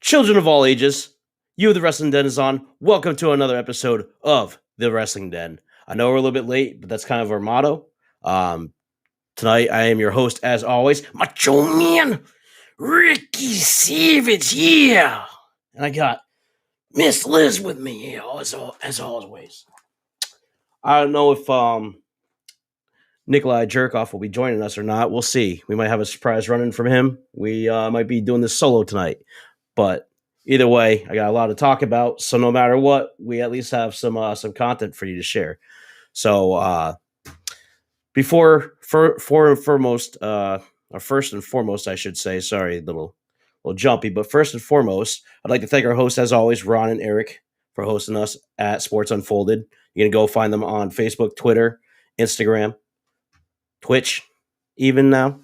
Children of all ages, you, the Wrestling Den, is on. Welcome to another episode of the Wrestling Den. I know we're a little bit late, but that's kind of our motto. Um, Tonight, I am your host, as always, Macho Man Ricky Savage, yeah. And I got Miss Liz with me, yeah, as always. I don't know if Nikolai Jerkoff will be joining us or not. We'll see. We might have a surprise run-in from him. We might be doing this solo tonight. But either way, I got a lot to talk about. So no matter what, we at least have some content for you to share. So first and foremost, I should say, sorry, little jumpy, but first and foremost, I'd like to thank our hosts as always, Ron and Eric, for hosting us at Sports Unfolded. You can go find them on Facebook, Twitter, Instagram, Twitch, even now.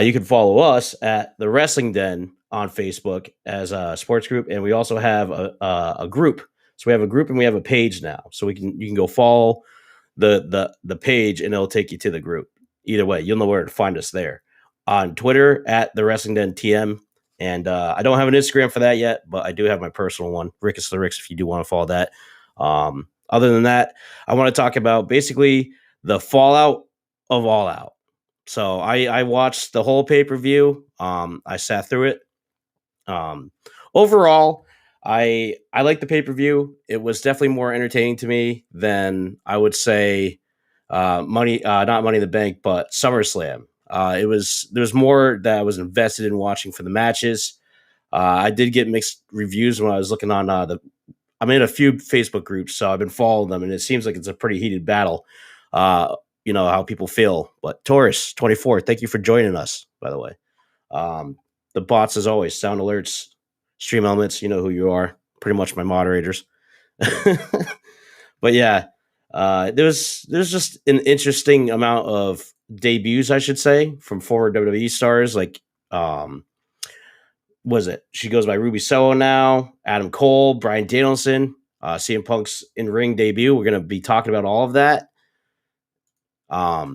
You can follow us at the Wrestling Den on Facebook as a sports group, and we also have a group. So we have a group and we have a page now. So you can go follow the page, and it'll take you to the group. Either way, you'll know where to find us there. On Twitter at the Wrestling Den TM, and I don't have an Instagram for that yet, but I do have my personal one, Rickus the Ricks, if you do want to follow that. Other than that, I want to talk about basically the fallout of All Out. So I watched the whole pay-per-view. I sat through it. Overall, I like the pay-per-view. It was definitely more entertaining to me than I would say not Money in the Bank, but SummerSlam. There's more that I was invested in watching for the matches. I did get mixed reviews when I was looking on I'm in a few Facebook groups, so I've been following them, and it seems like it's a pretty heated battle. You know how people feel. But Taurus 24, thank you for joining us, by the way. The bots, as always, sound alerts, stream elements, you know who you are. Pretty much my moderators. But yeah, there's just an interesting amount of debuts, I should say, from former WWE stars. Like, was it? She goes by Ruby Soho now, Adam Cole, Bryan Danielson, CM Punk's in-ring debut. We're going to be talking about all of that. I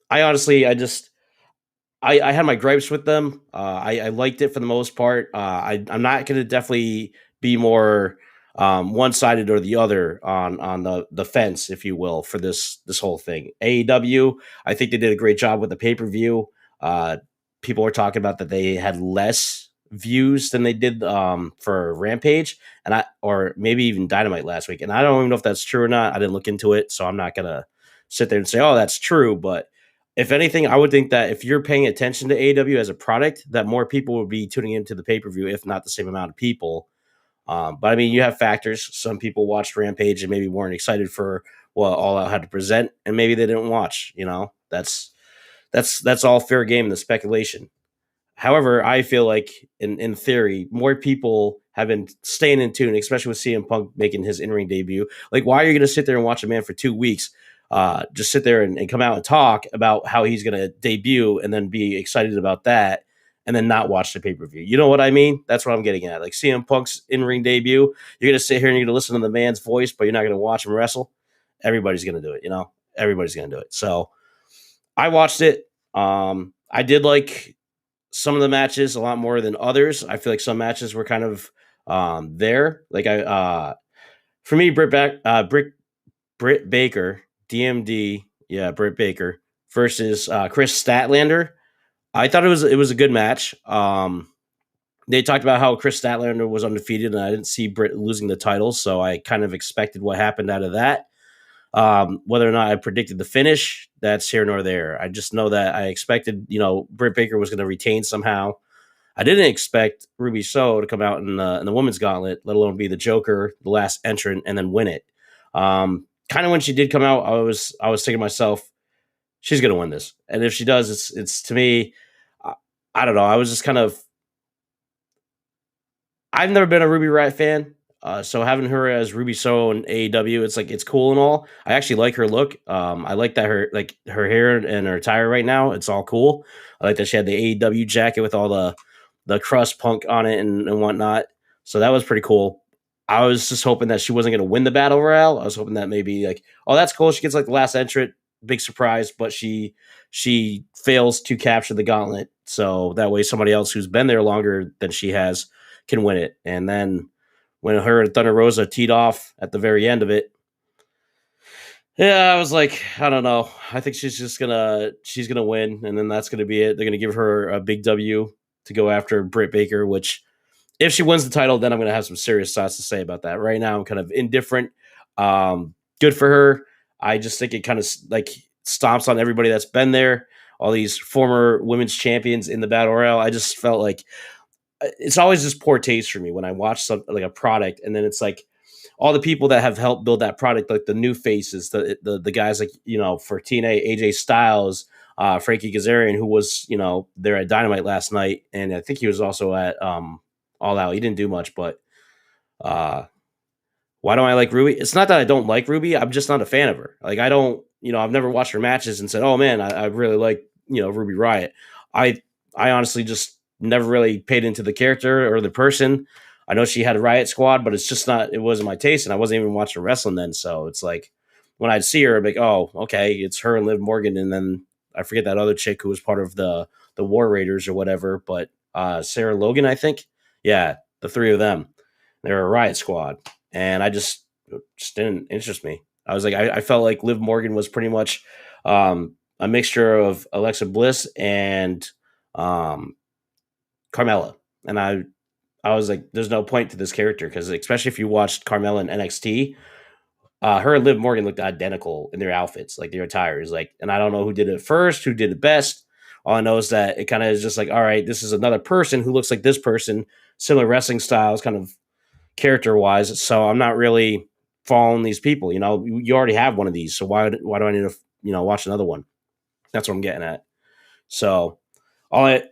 honestly, I had my gripes with them. I liked it for the most part. I'm not going to definitely be more one-sided or the other on the fence, if you will, for this whole thing. AEW, I think they did a great job with the pay-per-view. People are talking about that they had less views than they did for Rampage, or maybe even Dynamite last week. And I don't even know if that's true or not. I didn't look into it, so I'm not gonna sit there and say, "Oh, that's true." But if anything, I would think that if you're paying attention to AEW as a product, that more people would be tuning into the pay-per-view, if not the same amount of people. But I mean, you have factors. Some people watched Rampage and maybe weren't excited for what All Out had to present, and maybe they didn't watch. You know, that's all fair game in the speculation. However, I feel like in theory, more people have been staying in tune, especially with CM Punk making his in-ring debut. Like, why are you going to sit there and watch a man for 2 weeks? Just sit there and come out and talk about how he's going to debut and then be excited about that and then not watch the pay-per-view. You know what I mean? That's what I'm getting at. Like CM Punk's in-ring debut, you're going to sit here and you're going to listen to the man's voice, but you're not going to watch him wrestle. Everybody's going to do it, you know? Everybody's going to do it. So I watched it. I did like some of the matches a lot more than others. I feel like some matches were kind of there. Like for me, Britt Baker, DMD, yeah, Britt Baker versus Chris Statlander. I thought it was a good match. They talked about how Chris Statlander was undefeated, and I didn't see Britt losing the title, so I kind of expected what happened out of that. Whether or not I predicted the finish, that's here nor there. I just know that I expected, Britt Baker was going to retain somehow. I didn't expect Ruby Soho to come out in the women's gauntlet, let alone be the Joker, the last entrant, and then win it. Kind of when she did come out, I was thinking to myself, she's going to win this, and if she does, it's to me, I don't know. I was just kind of, I've never been a Ruby Riott fan. So having her as Ruby Soho in AEW, it's cool and all. I actually like her look. I like that her hair and her attire right now. It's all cool. I like that she had the AEW jacket with all the crust Punk on it and whatnot. So that was pretty cool. I was just hoping that she wasn't going to win the battle royale. I was hoping that maybe like, oh, that's cool. She gets like the last entrant, big surprise, but she fails to capture the gauntlet. So that way somebody else who's been there longer than she has can win it. And then when her and Thunder Rosa teed off at the very end of it, yeah, I was like, I don't know. I think she's gonna win, and then that's gonna be it. They're gonna give her a big W to go after Britt Baker, which if she wins the title, then I'm gonna have some serious thoughts to say about that. Right now, I'm kind of indifferent. Good for her. I just think it kind of like stomps on everybody that's been there. All these former women's champions in the battle royale. I just felt like it's always just poor taste for me when I watch something like a product, and then it's like all the people that have helped build that product, like the new faces, the guys like for TNA, AJ Styles, Frankie Kazarian, who was there at Dynamite last night, and I think he was also at All Out. He didn't do much, but uh, why don't I like Ruby? It's not that I don't like Ruby. I'm just not a fan of her. Like I don't, I've never watched her matches and said, oh man, I really like Ruby Riott. I I honestly just never really paid into the character or the person. I know she had a Riot Squad, but it's just not. It wasn't my taste, and I wasn't even watching wrestling then. So it's like when I'd see her, I'm like, oh, okay, it's her and Liv Morgan, and then I forget that other chick who was part of the War Raiders or whatever, but Sarah Logan, I think. Yeah, the three of them. They're a Riot Squad, and I just didn't interest me. I was like, I felt like Liv Morgan was pretty much a mixture of Alexa Bliss and um, Carmella, and I was like, there's no point to this character because especially if you watched Carmella in NXT, her and Liv Morgan looked identical in their outfits, like their attires. Like, and I don't know who did it first, who did it best. All I know is that it kind of is just like, all right, this is another person who looks like this person, similar wrestling styles, kind of character wise. So I'm not really following these people. You already have one of these, so why do I need to watch another one? That's what I'm getting at. So all I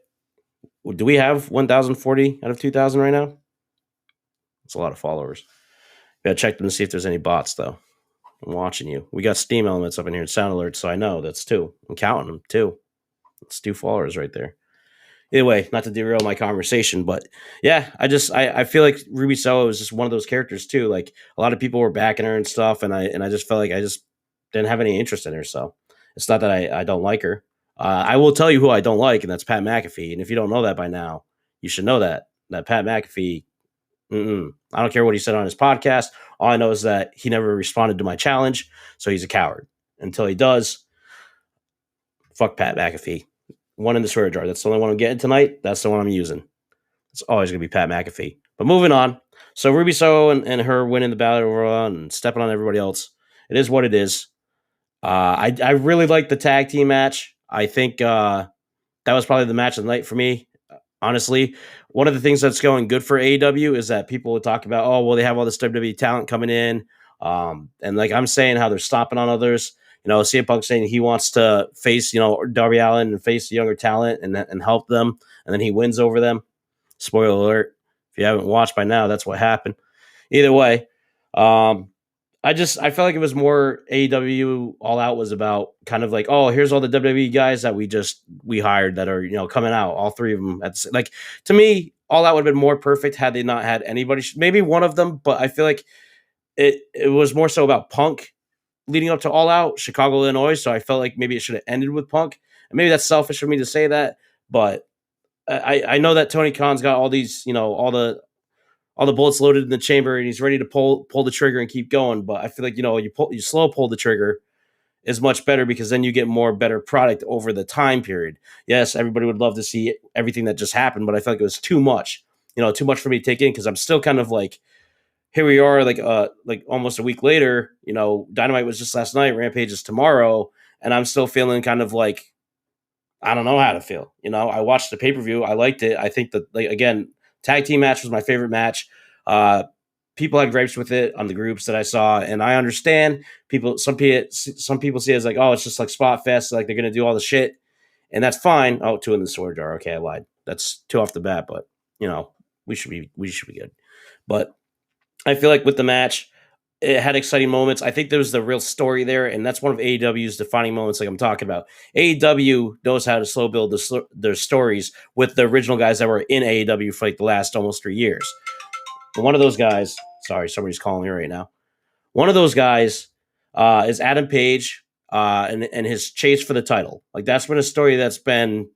do we have 1,040 out of 2,000 right now? It's a lot of followers. Gotta check them to see if there's any bots though. I'm watching you. We got Steam elements up in here and sound alerts, so I know that's two. I'm counting them two. It's two followers right there. Either way, not to derail my conversation, but yeah, I feel like Ruby Soho is just one of those characters too. Like a lot of people were backing her and stuff, and I just felt like I just didn't have any interest in her. So it's not that I don't like her. I will tell you who I don't like, and that's Pat McAfee. And if you don't know that by now, you should know that Pat McAfee. I don't care what he said on his podcast. All I know is that he never responded to my challenge, so he's a coward. Until he does, fuck Pat McAfee. One in the swear jar. That's the only one I'm getting tonight. That's the one I'm using. It's always going to be Pat McAfee. But moving on. So Ruby Soho and her winning the battle royal and stepping on everybody else. It is what it is. I really like the tag team match. I think that was probably the match of the night for me. Honestly, one of the things that's going good for AEW is that people would talk about, oh, well, they have all this WWE talent coming in. And like I'm saying, how they're stomping on others. CM Punk saying he wants to face, Darby Allin and face the younger talent and help them. And then he wins over them. Spoiler alert. If you haven't watched by now, that's what happened. Either way, I felt like it was more AEW All Out was about kind of like, oh, here's all the WWE guys that we hired that are coming out, all three of them. Like to me, All Out would have been more perfect had they not had anybody. Maybe one of them, but I feel like it was more so about Punk leading up to All Out, Chicago, Illinois. So I felt like maybe it should have ended with Punk, and maybe that's selfish for me to say that, but I know that Tony Khan's got all these all the bullets loaded in the chamber and he's ready to pull the trigger and keep going. But I feel like you slow pull the trigger is much better because then you get more better product over the time period. Yes, everybody would love to see everything that just happened, but I felt like it was too much. Too much for me to take in because I'm still kind of like, here we are, like almost a week later. Dynamite was just last night, Rampage is tomorrow, and I'm still feeling kind of like I don't know how to feel. I watched the pay-per-view. I liked it. I think that, like, again, tag team match was my favorite match. People had gripes with it on the groups that I saw, and I understand some people see it as like, oh, it's just like spot fest, like they're gonna do all the shit, and that's fine. Oh, two in the sword jar. Okay, I lied. That's two off the bat, but we should be good. But I feel like with the match, it had exciting moments. I think there was the real story there, and that's one of AEW's defining moments, like I'm talking about. AEW knows how to slow build their stories with the original guys that were in AEW for like the last almost 3 years. And one of those guys, sorry, somebody's calling me right now. One of those guys is Adam Page and his chase for the title. Like that's been a story that's been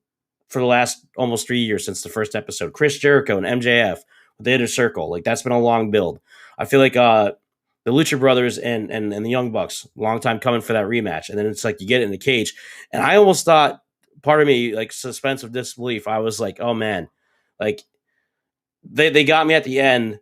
for the last almost 3 years since the first episode. Chris Jericho and MJF the Inner Circle. Like that's been a long build. I feel like the Lucha Brothers and the Young Bucks, long time coming for that rematch, and then it's like you get it in the cage, and I almost thought, part of me like suspense of disbelief. I was like, oh man, like they got me at the end.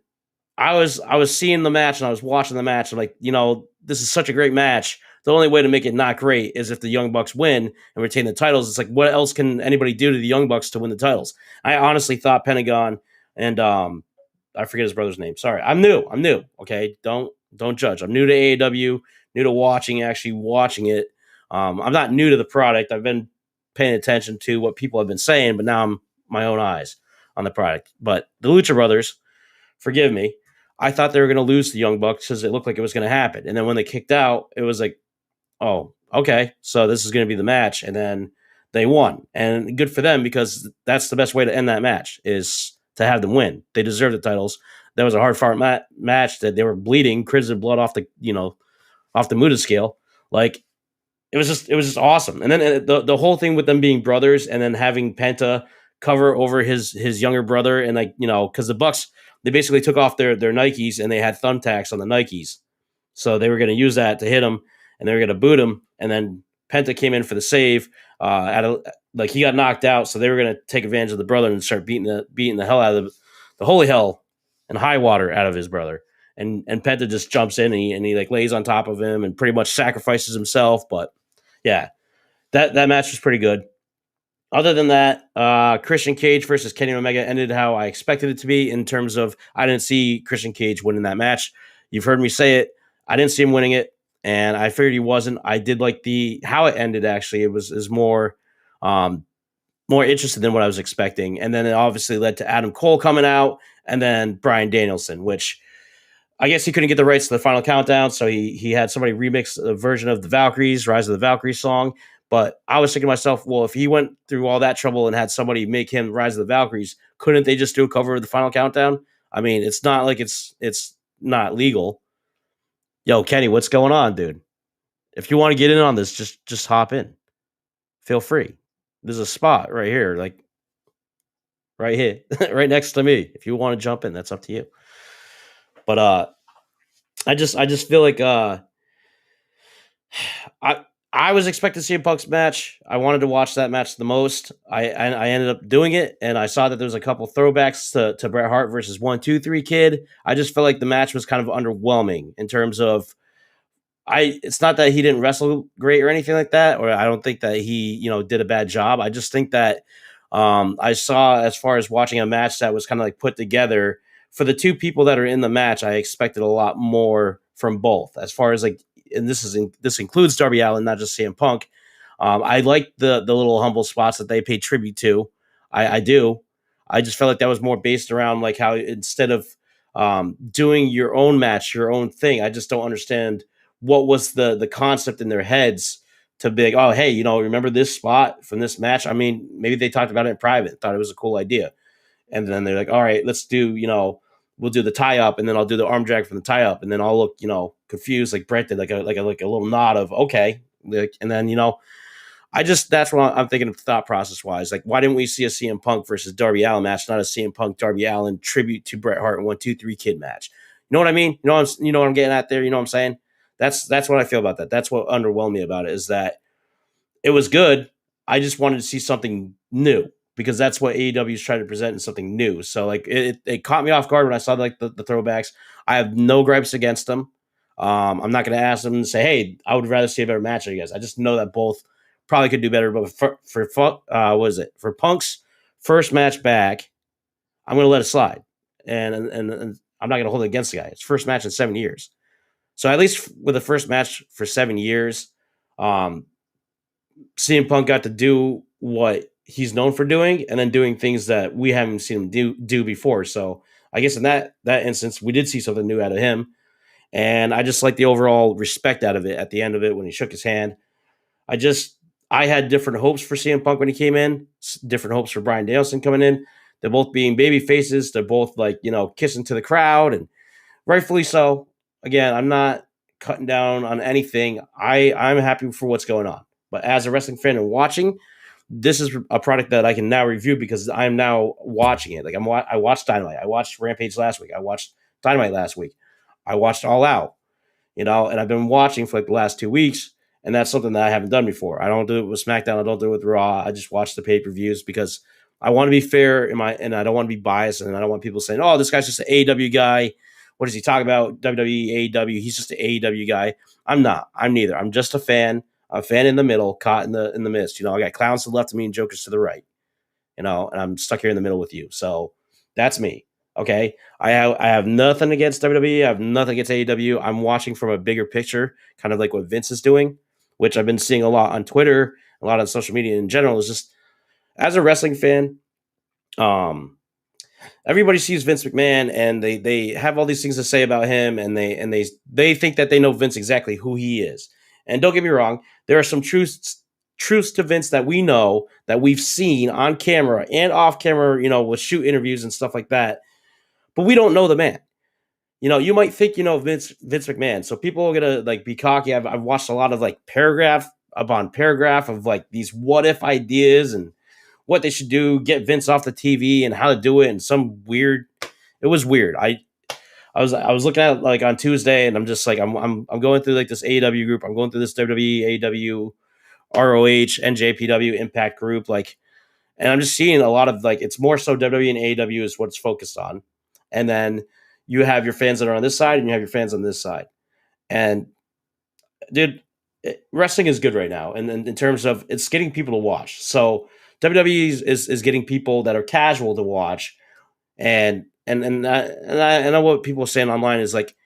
I was seeing the match and I was watching the match. I'm like, this is such a great match. The only way to make it not great is if the Young Bucks win and retain the titles. It's like, what else can anybody do to the Young Bucks to win the titles? I honestly thought Pentagon and I forget his brother's name. Sorry, I'm new. I'm new. Okay, don't judge. I'm new to AEW, new to actually watching it. I'm not new to the product. I've been paying attention to what people have been saying, but now I'm my own eyes on the product. But the Lucha Brothers, forgive me, I thought they were going to lose the Young Bucks because it looked like it was going to happen. And then when they kicked out, it was like, oh, okay, so this is going to be the match. And then they won. And good for them because that's the best way to end that match is to have them win. They deserve the titles. That was a hard fought match that they were bleeding, crimson blood off the Muda scale. Like it was just awesome. And then the whole thing with them being brothers and then having Penta cover over his younger brother and because the Bucks, they basically took off their Nikes and they had thumbtacks on the Nikes. So they were going to use that to hit him and they were going to boot him. And then Penta came in for the save. He got knocked out, so they were going to take advantage of the brother and start beating the hell out of the holy hell and high water out of his brother. And Penta just jumps in and he like lays on top of him and pretty much sacrifices himself. But yeah, that match was pretty good. Other than that, Christian Cage versus Kenny Omega ended how I expected it to be in terms of I didn't see Christian Cage winning that match. You've heard me say it. I didn't see him winning it, and I figured he wasn't. I did like how it ended. Actually, it was more more interested than what I was expecting, and then it obviously led to Adam Cole coming out, and then Bryan Danielson, which I guess he couldn't get the rights to the Final Countdown, so he had somebody remix a version of the Valkyries, Rise of the Valkyries song. But I was thinking to myself, well, if he went through all that trouble and had somebody make him Rise of the Valkyries, couldn't they just do a cover of the Final Countdown? I mean, it's not like it's not legal. Yo, Kenny, what's going on, dude? If you want to get in on this, just hop in. Feel free. There's a spot right here, like right here, right next to me. If you want to jump in, that's up to you. But I just feel like I I was expecting to see a Punk's match. I wanted to watch that match the most. I ended up doing it, and I saw that there was a couple throwbacks to Bret Hart versus 1-2-3 Kid. I just felt like the match was kind of underwhelming in terms of it's not that he didn't wrestle great or anything like that, or I don't think that he, did a bad job. I just think that I saw, as far as watching a match that was kind of like put together for the two people that are in the match, I expected a lot more from both. As far as like, and this includes Darby Allin, not just CM Punk. I like the little humble spots that they paid tribute to. I do. I just felt like that was more based around like how instead of doing your own match, your own thing, I just don't understand what was the concept in their heads to be like, oh, hey, remember this spot from this match? I mean, maybe they talked about it in private, thought it was a cool idea. And then they're like, all right, let's do, we'll do the tie up and then I'll do the arm drag from the tie up. And then I'll look, confused like Brett did, like a little nod of, okay. And then, that's what I'm thinking of thought process wise. Like, why didn't we see a CM Punk versus Darby Allin match, not a CM Punk Darby Allin tribute to Bret Hart and 1-2-3 Kid match? You know what I mean? You know what I'm getting at there? You know what I'm saying? That's what I feel about that. That's what underwhelmed me about it, is that it was good. I just wanted to see something new because that's what AEW is trying to present in something new. So like it caught me off guard when I saw like the throwbacks. I have no gripes against them. I'm not going to ask them to say, hey, I would rather see a better match of you guys. I just know that both probably could do better. But what is it? For Punk's first match back, I'm going to let it slide. And I'm not going to hold it against the guy. It's first match in 7 years. So at least with the first match for 7 years, CM Punk got to do what he's known for doing, and then doing things that we haven't seen him do before. So I guess in that instance, we did see something new out of him, and I just like the overall respect out of it at the end of it when he shook his hand. I had different hopes for CM Punk when he came in, different hopes for Bryan Danielson coming in. They're both being baby faces. They're both like, kissing to the crowd, and rightfully so. Again, I'm not cutting down on anything. I'm happy for what's going on. But as a wrestling fan and watching, this is a product that I can now review because I'm now watching it. Like I watched Dynamite. I watched Rampage last week. I watched Dynamite last week. I watched All Out, and I've been watching for like the last 2 weeks, and that's something that I haven't done before. I don't do it with SmackDown. I don't do it with Raw. I just watch the pay-per-views because I want to be fair and I don't want to be biased, and I don't want people saying, "Oh, this guy's just an AEW guy. What does he talk about? WWE, AEW. He's just an AEW guy." I'm not. I'm neither. I'm just a fan. I'm a fan in the middle, caught in the mist. I got clowns to the left of me and jokers to the right. And I'm stuck here in the middle with you. So that's me. Okay. I have nothing against WWE. I have nothing against AEW. I'm watching from a bigger picture, kind of like what Vince is doing, which I've been seeing a lot on Twitter, a lot on social media in general. Is just as a wrestling fan, everybody sees Vince McMahon and they have all these things to say about him, and they think that they know Vince exactly who he is. And don't get me wrong, there are some truths to Vince that we know, that we've seen on camera and off camera, with shoot interviews and stuff like that. But we don't know the man. You might think Vince McMahon. So people are gonna like be cocky. I've watched a lot of like paragraph upon paragraph of like these what if ideas and what they should do, get Vince off the TV and how to do it, and it was weird. I was looking at it like on Tuesday, and I'm just like I'm going through like this AEW group. I'm going through this WWE, AEW, ROH, NJPW Impact group, like, and I'm just seeing a lot of like it's more so WWE and AEW is what it's focused on, and then you have your fans that are on this side, and you have your fans on this side, and dude, wrestling is good right now, and in terms of it's getting people to watch. So WWE is getting people that are casual to watch, and I know what people are saying online is like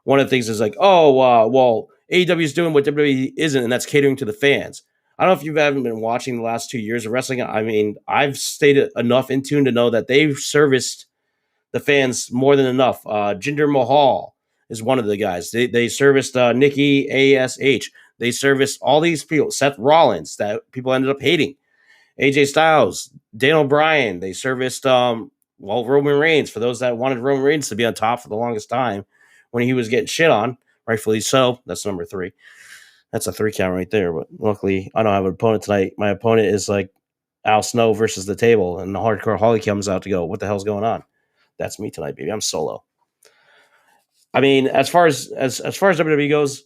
one of the things is like, oh, well, AEW is doing what WWE isn't, and that's catering to the fans. I don't know if you haven't been watching the last 2 years of wrestling. I mean, I've stayed enough in tune to know that they've serviced the fans more than enough. Jinder Mahal is one of the guys. They serviced Nikki ASH. They serviced all these people. Seth Rollins that people ended up hating. AJ Styles, Daniel Bryan. They serviced Roman Reigns, for those that wanted Roman Reigns to be on top for the longest time when he was getting shit on, rightfully so. That's number 3. That's a 3 count right there. But luckily, I don't have an opponent tonight. My opponent is like Al Snow versus the table, and the Hardcore Holly comes out to go, what the hell's going on? That's me tonight, baby. I'm solo. I mean, as far as WWE goes,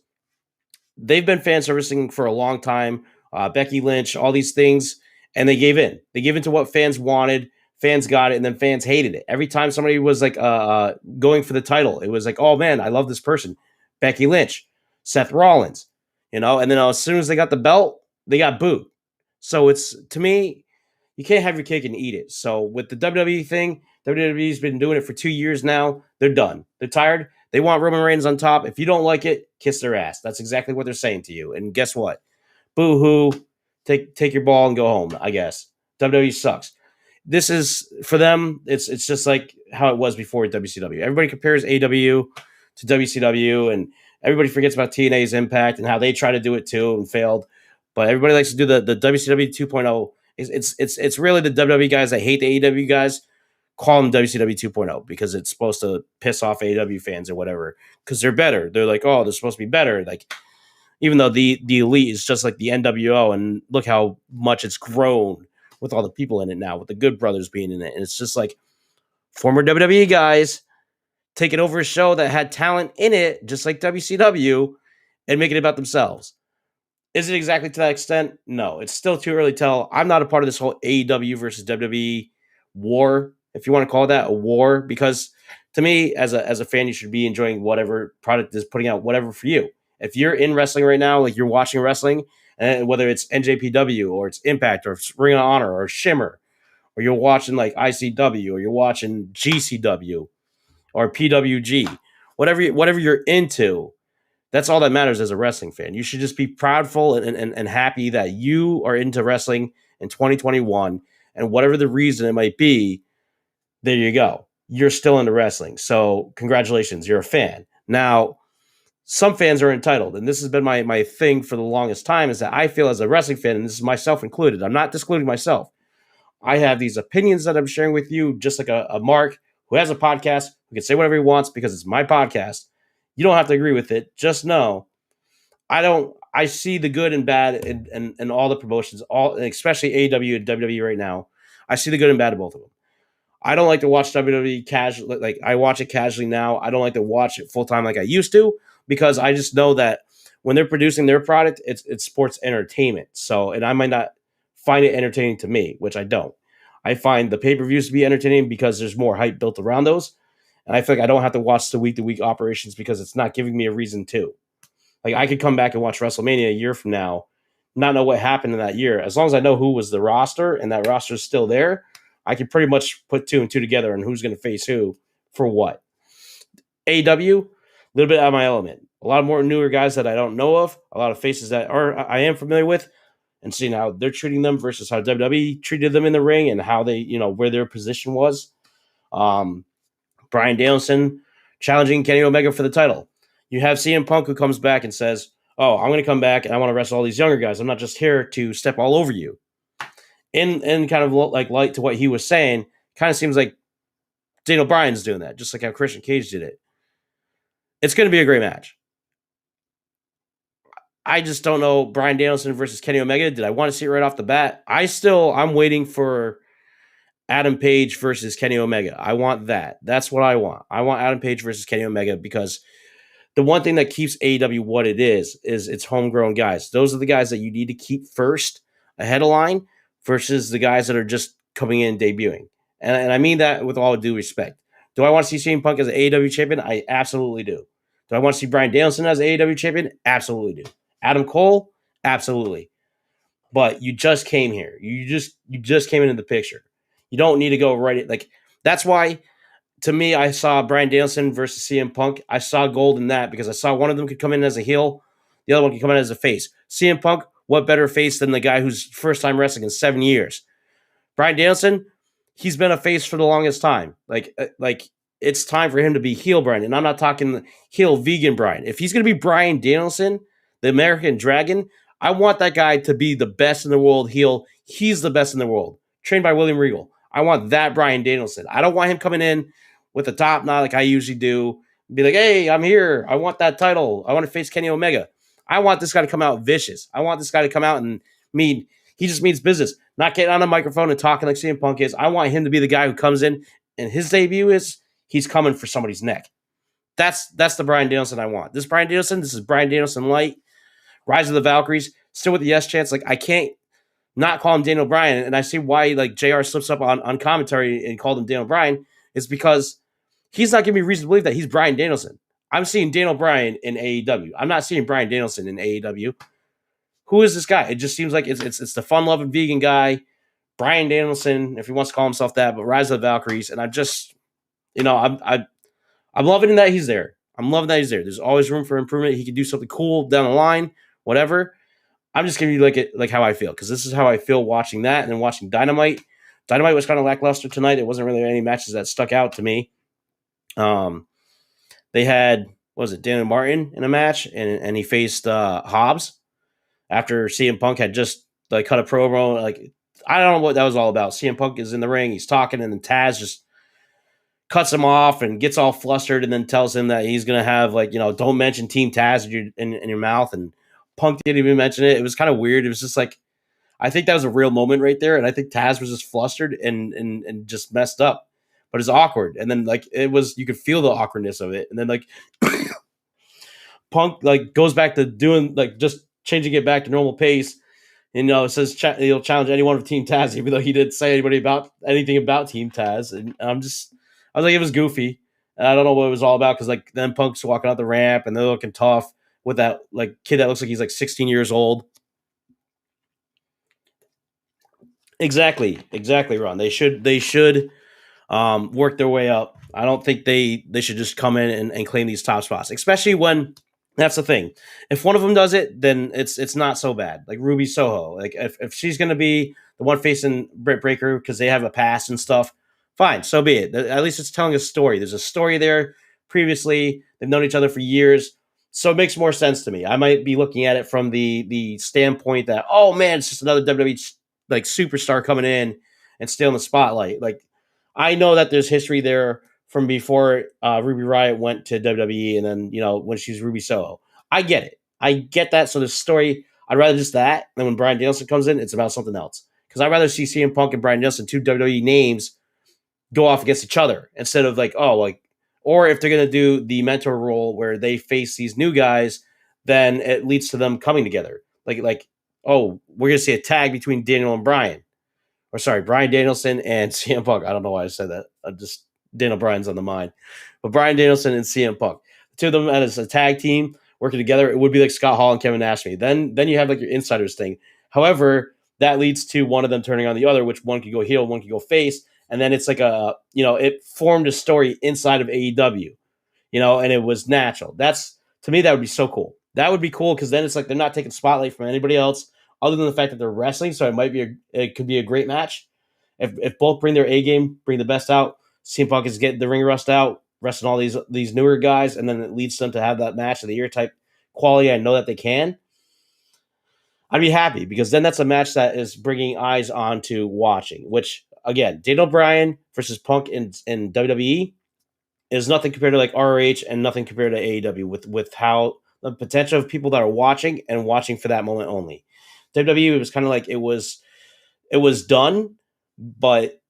they've been fan servicing for a long time. Becky Lynch, all these things, and they gave in. They gave in to what fans wanted. Fans got it, and then fans hated it. Every time somebody was like going for the title, it was like, oh man, I love this person. Becky Lynch, Seth Rollins, and then as soon as they got the belt, they got booed. So it's, to me, you can't have your cake and eat it. So with the WWE thing, WWE's been doing it for 2 years now. They're done. They're tired. They want Roman Reigns on top. If you don't like it, kiss their ass. That's exactly what they're saying to you. And guess what? Boo hoo. Take your ball and go home, I guess. WWE sucks. This is, for them, it's just like how it was before WCW. Everybody compares AW to WCW, and everybody forgets about TNA's Impact and how they tried to do it too and failed. But everybody likes to do the WCW 2.0. It's really the WWE guys that hate the AEW guys call them WCW 2.0 because it's supposed to piss off AEW fans or whatever because they're better. They're like, oh, they're supposed to be better. Like, even though the Elite is just like the NWO, and look how much it's grown with all the people in it now, with the Good Brothers being in it. And it's just like former WWE guys taking over a show that had talent in it, just like WCW, and making it about themselves. Is it exactly to that extent? No, it's still too early to tell. I'm not a part of this whole AEW versus WWE war, if you want to call that a war, because to me, as a fan, you should be enjoying whatever product is putting out, whatever for you. If you're in wrestling right now, like you're watching wrestling, and whether it's NJPW or it's Impact or it's Ring of Honor or Shimmer, or you're watching like ICW or you're watching GCW or PWG, whatever you're into, that's all that matters as a wrestling fan. You should just be proudful and happy that you are into wrestling in 2021, and whatever the reason it might be, there you go. You're still into wrestling. So congratulations, you're a fan. Now, some fans are entitled, and this has been my thing for the longest time, is that I feel as a wrestling fan, and this is myself included, I'm not discluding myself. I have these opinions that I'm sharing with you, just like a Mark who has a podcast, who can say whatever he wants because it's my podcast. You don't have to agree with it. Just know I don't I see the good and bad in all the promotions, all especially AEW and WWE right now. I see the good and bad of both of them. I don't like to watch WWE casually. Like I watch it casually now. I don't like to watch it full time like I used to because I just know that when they're producing their product, it's sports entertainment. So, and I might not find it entertaining to me, which I don't. I find the pay per views to be entertaining because there's more hype built around those, and I feel like I don't have to watch the week to week operations because it's not giving me a reason to. Like I could come back and watch WrestleMania a year from now, not know what happened in that year. As long as I know who was the roster and that roster is still there, I can pretty much put two and two together on who's going to face who for what. AEW, a little bit out of my element. A lot more newer guys that I don't know of, a lot of faces that I am familiar with, and seeing how they're treating them versus how WWE treated them in the ring and how they, where their position was. Um, Bryan Danielson challenging Kenny Omega for the title. You have CM Punk who comes back and says, "Oh, I'm going to come back and I want to wrestle all these younger guys. I'm not just here to step all over you." In kind of like light to what he was saying, kind of seems like Daniel Bryan's doing that, just like how Christian Cage did it. It's going to be a great match. I just don't know Bryan Danielson versus Kenny Omega. Did I want to see it right off the bat? I'm waiting for Adam Page versus Kenny Omega. I want that. That's what I want. I want Adam Page versus Kenny Omega because the one thing that keeps AEW what it is it's homegrown guys. Those are the guys that you need to keep first ahead of line versus the guys that are just coming in and debuting. And I mean that with all due respect. Do I want to see CM Punk as an AEW champion? I absolutely do. Do I want to see Bryan Danielson as an AEW champion? Absolutely do. Adam Cole? Absolutely. But you just came here. You just came into the picture. You don't need to go right it. Like that's why to me, I saw Bryan Danielson versus CM Punk. I saw gold in that because I saw one of them could come in as a heel, the other one could come in as a face. CM Punk, what better face than the guy who's first time wrestling in 7 years? Bryan Danielson, he's been a face for the longest time. Like it's time for him to be heel Bryan, and I'm not talking heel vegan Bryan. If he's going to be Bryan Danielson, the American Dragon, I want that guy to be the best in the world heel. He's the best in the world, trained by William Regal. I want that Bryan Danielson. I don't want him coming in with a top knot like I usually do. Be like, hey, I'm here. I want that title. I want to face Kenny Omega. I want this guy to come out vicious. I want this guy to come out and he just means business, not getting on a microphone and talking like CM Punk is. I want him to be the guy who comes in and his debut is he's coming for somebody's neck. That's the Bryan Danielson I want. This is Bryan Danielson light. Rise of the Valkyries, still with the yes chance. Like I can't not call him Daniel Bryan, and I see why like JR slips up on commentary and called him Daniel Bryan is because he's not giving me reason to believe that he's Bryan Danielson. I'm seeing Daniel Bryan in AEW. I'm not seeing Bryan Danielson in AEW. Who is this guy? It just seems like it's the fun loving vegan guy, Bryan Danielson, if he wants to call himself that, but Rise of the Valkyries. And I just, I'm loving that he's there. I'm loving that he's there. There's always room for improvement. He can do something cool down the line, whatever. I'm just giving you like how I feel because this is how I feel watching that and then watching Dynamite. Dynamite was kind of lackluster tonight. It wasn't really any matches that stuck out to me. They had Daniel Martin in a match and he faced Hobbs after CM Punk had just like cut a promo. Like I don't know what that was all about. CM Punk is in the ring, he's talking, and then Taz just cuts him off and gets all flustered and then tells him that he's gonna have don't mention Team Taz in your mouth. And Punk didn't even mention it. It was kind of weird. It was just like I think that was a real moment right there, and I think Taz was just flustered and just messed up. But it's awkward, and then you could feel the awkwardness of it, and then Punk goes back to doing just changing it back to normal pace. And, it says he'll challenge anyone of Team Taz, even though he didn't say anything about Team Taz. And I was like, it was goofy. And I don't know what it was all about because then Punk's walking out the ramp and they're looking tough with that kid that looks like he's 16 years old. Exactly, Ron. They should work their way up. I don't think they should just come in and claim these top spots, especially when. That's the thing. If one of them does it, then it's not so bad. Like Ruby Soho, if she's going to be the one facing Britt Baker because they have a past and stuff, fine, so be it. At least it's telling a story. There's a story there. Previously, they've known each other for years, so it makes more sense to me. I might be looking at it from the standpoint that oh man, it's just another WWE superstar coming in and stealing the spotlight. I know that there's history there from before Ruby Riott went to WWE and then, when she's Ruby Soho. I get it. I get that. So the story, I'd rather just that. And when Bryan Danielson comes in, it's about something else. Because I'd rather see CM Punk and Bryan Danielson, two WWE names, go off against each other instead of like, oh, like, or if they're going to do the mentor role where they face these new guys, then it leads to them coming together. Like, oh, we're going to see a tag between Daniel and Bryan, or sorry, Bryan Danielson and CM Punk. I don't know why I said that. I just Daniel Bryan's on the mind, but Bryan Danielson and CM Punk, the two of them as a tag team working together, it would be like Scott Hall and Kevin Nash. Then you have like your insiders thing. However, that leads to one of them turning on the other, which one could go heel, one could go face, and then it's like it formed a story inside of AEW, and it was natural. That's to me that would be so cool. That would be cool because then it's like they're not taking spotlight from anybody else other than the fact that they're wrestling. So it could be a great match if both bring their A game, bring the best out. CM Punk is getting the ring rust out, resting all these newer guys, and then it leads them to have that match of the year type quality. I know that they can. I'd be happy because then that's a match that is bringing eyes on to watching. Which again, Daniel Bryan versus Punk in WWE is nothing compared to like ROH and nothing compared to AEW with how the potential of people that are watching and watching for that moment only. WWE, it was kind of like it was done, but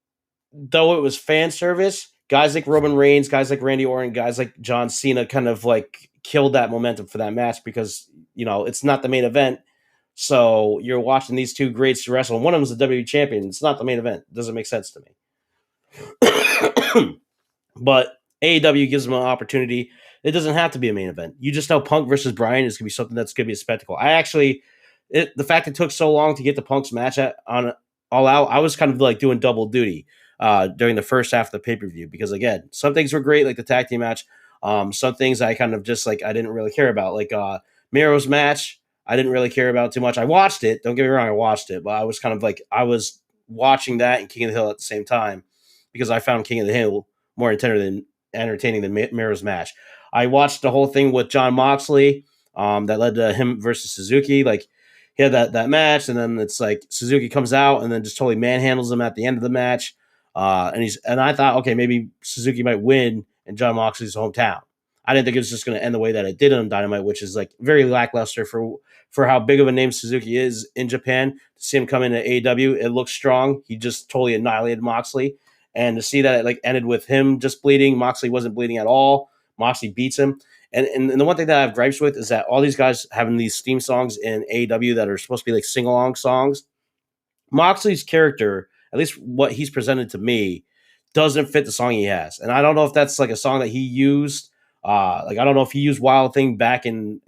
though it was fan service, guys like Roman Reigns, guys like Randy Orton, guys like John Cena kind of like killed that momentum for that match because it's not the main event. So you're watching these two greats wrestle. One of them is the WWE champion. It's not the main event. It doesn't make sense to me. But AEW gives them an opportunity. It doesn't have to be a main event. You just know Punk versus Bryan is going to be something that's going to be a spectacle. The fact it took so long to get the Punk's match on All Out, I was kind of like doing double duty during the first half of the pay-per-view because, again, some things were great, like the tag team match. Some things I kind of just like I didn't really care about, like Miro's match. I didn't really care about too much. I watched it. Don't get me wrong, I watched it, but I was kind of like I was watching that and King of the Hill at the same time because I found King of the Hill more entertaining than Miro's match. I watched the whole thing with Jon Moxley that led to him versus Suzuki. Like he had that match, and then it's like Suzuki comes out and then just totally manhandles him at the end of the match. And I thought, okay, maybe Suzuki might win in Jon Moxley's hometown. I didn't think it was just going to end the way that it did on Dynamite, which is like very lackluster for how big of a name Suzuki is in Japan. To see him come into AEW, it looks strong. He just totally annihilated Moxley. And to see that it like ended with him just bleeding, Moxley wasn't bleeding at all. Moxley beats him. And the one thing that I have gripes with is that all these guys having these theme songs in AEW that are supposed to be like sing-along songs, Moxley's character, at least what he's presented to me, doesn't fit the song he has. And I don't know if that's like a song that he used. Like I don't know if he used Wild Thing back in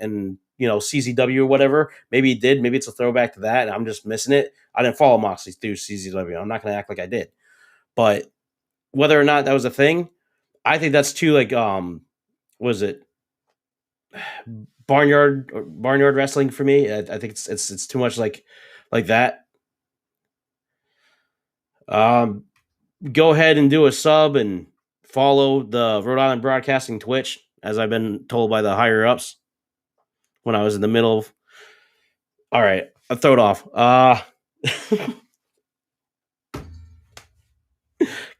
CZW or whatever. Maybe he did. Maybe it's a throwback to that, and I'm just missing it. I didn't follow Moxley through CZW. I'm not going to act like I did. But whether or not that was a thing, I think that's too like was it barnyard wrestling for me. I think it's too much like that. Go ahead and do a sub and follow the Rhode Island Broadcasting Twitch, as I've been told by the higher ups when I was in the middle of. All right, I'll throw it off.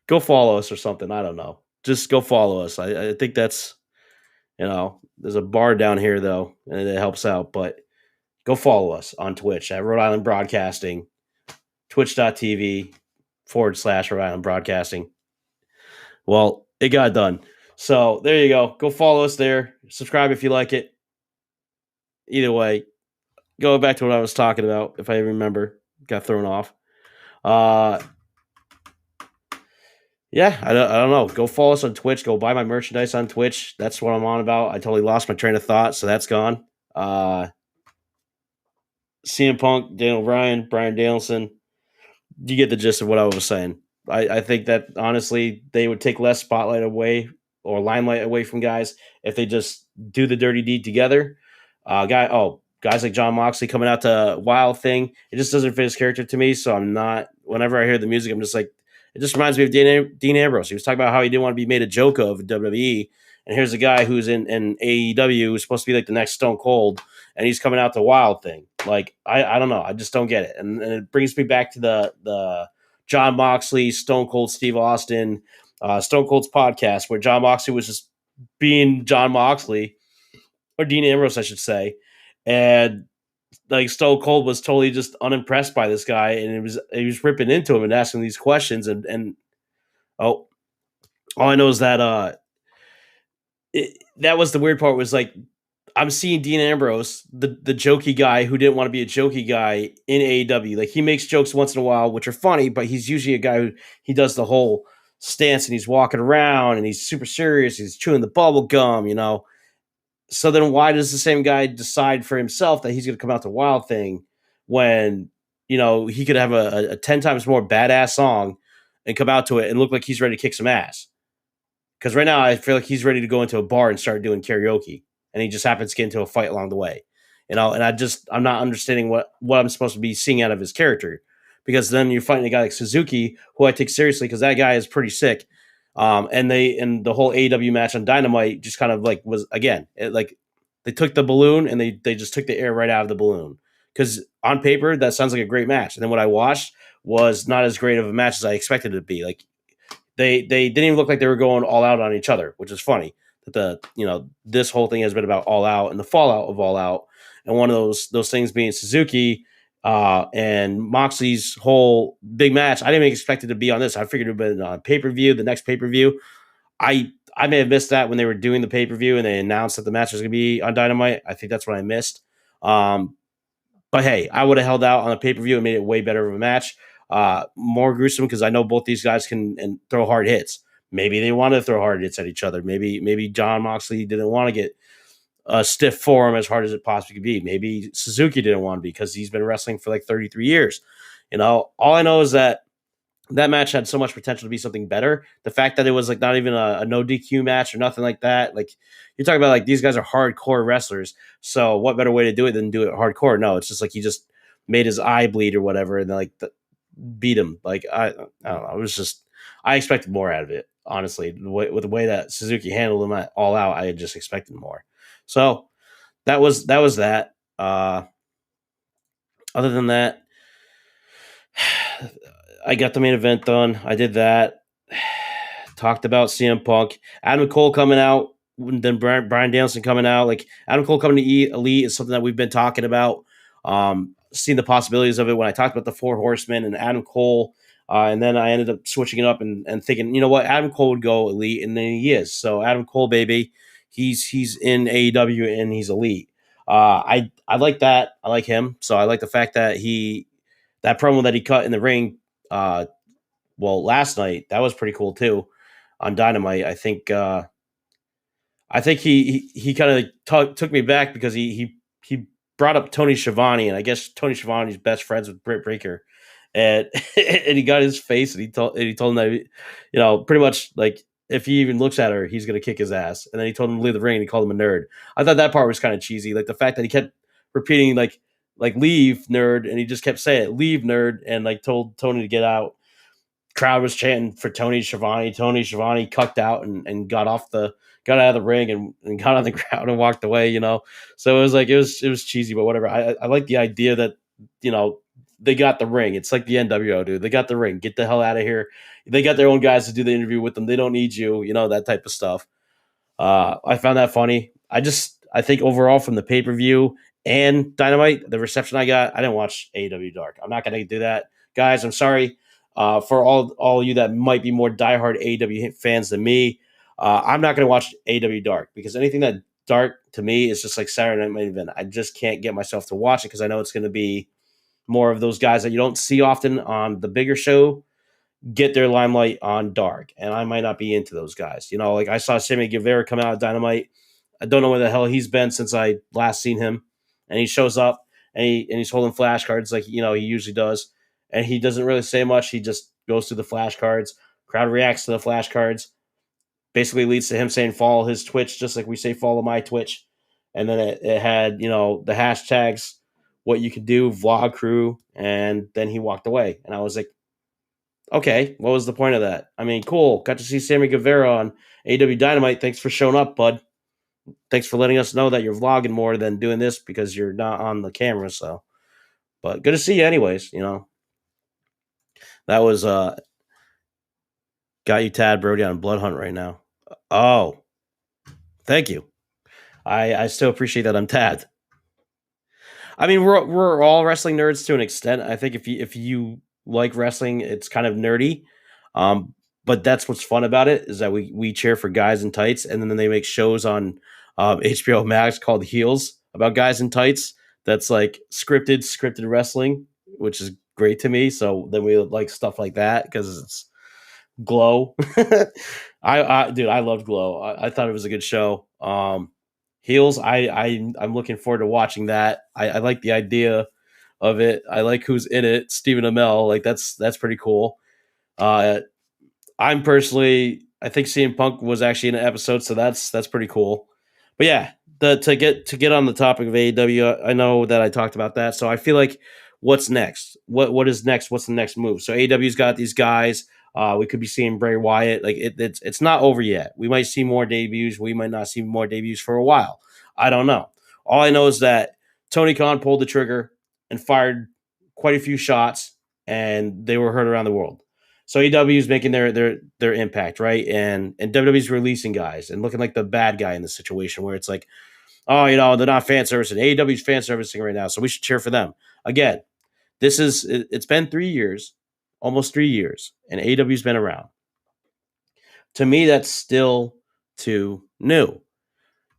Go follow us or something. I don't know. Just go follow us. I think that's, there's a bar down here though, and it helps out. But go follow us on Twitch at Rhode Island Broadcasting, twitch.tv/Rhode Island Broadcasting. Well, it got done. So there you go. Go follow us there. Subscribe if you like it. Either way, go back to what I was talking about. If I remember, got thrown off. Yeah, I don't know. Go follow us on Twitch. Go buy my merchandise on Twitch. That's what I'm on about. I totally lost my train of thought, so that's gone. CM Punk, Daniel Bryan, Bryan Danielson. You get the gist of what I was saying. I think that honestly, they would take less spotlight away or limelight away from guys if they just do the dirty deed together. Guys like Jon Moxley coming out to Wild Thing, it just doesn't fit his character to me. So I'm not. Whenever I hear the music, I'm just like, it just reminds me of Dean Ambrose. He was talking about how he didn't want to be made a joke of in WWE. And here's a guy who's in AEW who's supposed to be like the next Stone Cold, and he's coming out to Wild Thing. Like, I don't know. I just don't get it. And it brings me back to the Jon Moxley, Stone Cold Steve Austin, Stone Cold's podcast, where Jon Moxley was just being Jon Moxley, or Dean Ambrose, I should say. and like Stone Cold was totally just unimpressed by this guy, and he was ripping into him and asking these questions, and oh, all I know is that that was the weird part was like I'm seeing Dean Ambrose, the jokey guy who didn't want to be a jokey guy in AEW. Like he makes jokes once in a while, which are funny, but he's usually a guy who he does the whole stance and he's walking around and he's super serious. He's chewing the bubble gum, you know. So then why does the same guy decide for himself that he's going to come out to Wild Thing when you know he could have a 10 times more badass song and come out to it and look like he's ready to kick some ass? Because right now I feel like he's ready to go into a bar and start doing karaoke, and he just happens to get into a fight along the way, you know. And I'm not understanding what I'm supposed to be seeing out of his character, because then you're fighting a guy like Suzuki, who I take seriously because that guy is pretty sick. And the whole AEW match on Dynamite just kind of like was again like they took the balloon and they just took the air right out of the balloon, because on paper that sounds like a great match, and then what I watched was not as great of a match as I expected it to be. Like they didn't even look like they were going all out on each other, which is funny. That the you know this whole thing has been about All Out and the fallout of All Out, and one of those things being Suzuki and Moxley's whole big match. I didn't even expect it to be on this. I figured it would have been on pay per view, the next pay per view. I may have missed that when they were doing the pay per view and they announced that the match was going to be on Dynamite. I think that's what I missed. Um, but hey, I would have held out on a pay per view and made it way better of a match. More gruesome because I know both these guys can and throw hard hits. Maybe they want to throw hard hits at each other. Maybe John Moxley didn't want to get a stiff forearm as hard as it possibly could be. Maybe Suzuki didn't want to because he's been wrestling for like 33 years. You know, all I know is that that match had so much potential to be something better. The fact that it was like not even a no DQ match or nothing like that. Like you're talking about, like these guys are hardcore wrestlers. So what better way to do it than do it hardcore? No, it's just like he just made his eye bleed or whatever, and then like beat him. Like I don't know. It was just I expected more out of it. Honestly, with the way that Suzuki handled him at All Out, I had just expected more. So that was that. Other than that, I got the main event done. I did that. Talked about CM Punk, Adam Cole coming out, then Brian Danielson coming out. Like Adam Cole coming to Elite is something that we've been talking about. Seeing the possibilities of it when I talked about the Four Horsemen and Adam Cole, and then I ended up switching it up and thinking, you know what, Adam Cole would go Elite, and then he is. So Adam Cole, baby, he's in AEW and he's Elite. I like that. I like him. So I like the fact that that promo that he cut in the ring. Well, last night that was pretty cool too on Dynamite. I think he kind of took me back because he brought up Tony Schiavone, and I guess Tony Schiavone's best friends with Britt Baker, and and he got his face, and he told him that you know pretty much like if he even looks at her, he's gonna kick his ass, and then he told him to leave the ring, and he called him a nerd. I thought that part was kind of cheesy, like the fact that he kept repeating like leave nerd, and he just kept saying it, leave nerd, and like told Tony to get out. Crowd was chanting for Tony Schiavone. Tony Schiavone cucked out and got out of the ring and got on the ground and walked away. You know, so it was like it was cheesy, but whatever. I like the idea that you know they got the ring. It's like the NWO, dude. They got the ring. Get the hell out of here. They got their own guys to do the interview with them. They don't need you. You know that type of stuff. I found that funny. I think overall from the pay per view and Dynamite, the reception I got, I didn't watch AEW Dark. I'm not gonna do that, guys. I'm sorry for all you that might be more diehard AEW fans than me. I'm not gonna watch AEW Dark because anything that dark to me is just like Saturday Night Main Event. I just can't get myself to watch it because I know it's gonna be more of those guys that you don't see often on the bigger show get their limelight on Dark, and I might not be into those guys. You know, like I saw Sammy Guevara come out of Dynamite. I don't know where the hell he's been since I last seen him, and he shows up and he's holding flashcards like you know he usually does, and he doesn't really say much. He just goes through the flashcards. Crowd reacts to the flashcards. Basically leads to him saying follow his Twitch, just like we say follow my Twitch, and then it had you know the hashtags what you could do vlog crew, and then he walked away, and I was like, okay, what was the point of that? I mean, cool. Got to see Sammy Guevara on AW Dynamite. Thanks for showing up, bud. Thanks for letting us know that you're vlogging more than doing this because you're not on the camera. So, but good to see you, anyways. You know, that was got you Tad Brody on Blood Hunt right now. Oh, thank you. I still appreciate that I'm Tad. I mean, we're all wrestling nerds to an extent. I think if you like wrestling, it's kind of nerdy. Um, but that's what's fun about it is that we cheer for guys in tights, and then they make shows on HBO Max called Heels about guys in tights. That's like scripted wrestling, which is great to me. So then we like stuff like that because it's Glow. Dude, I loved Glow. I thought it was a good show. Heels, I'm looking forward to watching that. I like the idea of it. I like who's in it. Stephen Amell, like that's pretty cool. Uh, I'm personally, I think CM Punk was actually in an episode, so that's pretty cool. But yeah, the to get on the topic of AEW, I know that I talked about that, so I feel like what's next? What is next? What's the next move? So AEW's got these guys. We could be seeing Bray Wyatt. Like it's not over yet. We might see more debuts. We might not see more debuts for a while. I don't know. All I know is that Tony Khan pulled the trigger and fired quite a few shots, and they were heard around the world. So AEW is making their impact, right? And WWE's releasing guys and looking like the bad guy in the situation where it's like, oh, they're not fan servicing. AEW's fan servicing right now, so we should cheer for them. Again, it's been 3 years, almost 3 years, and AEW's been around. To me, that's still too new.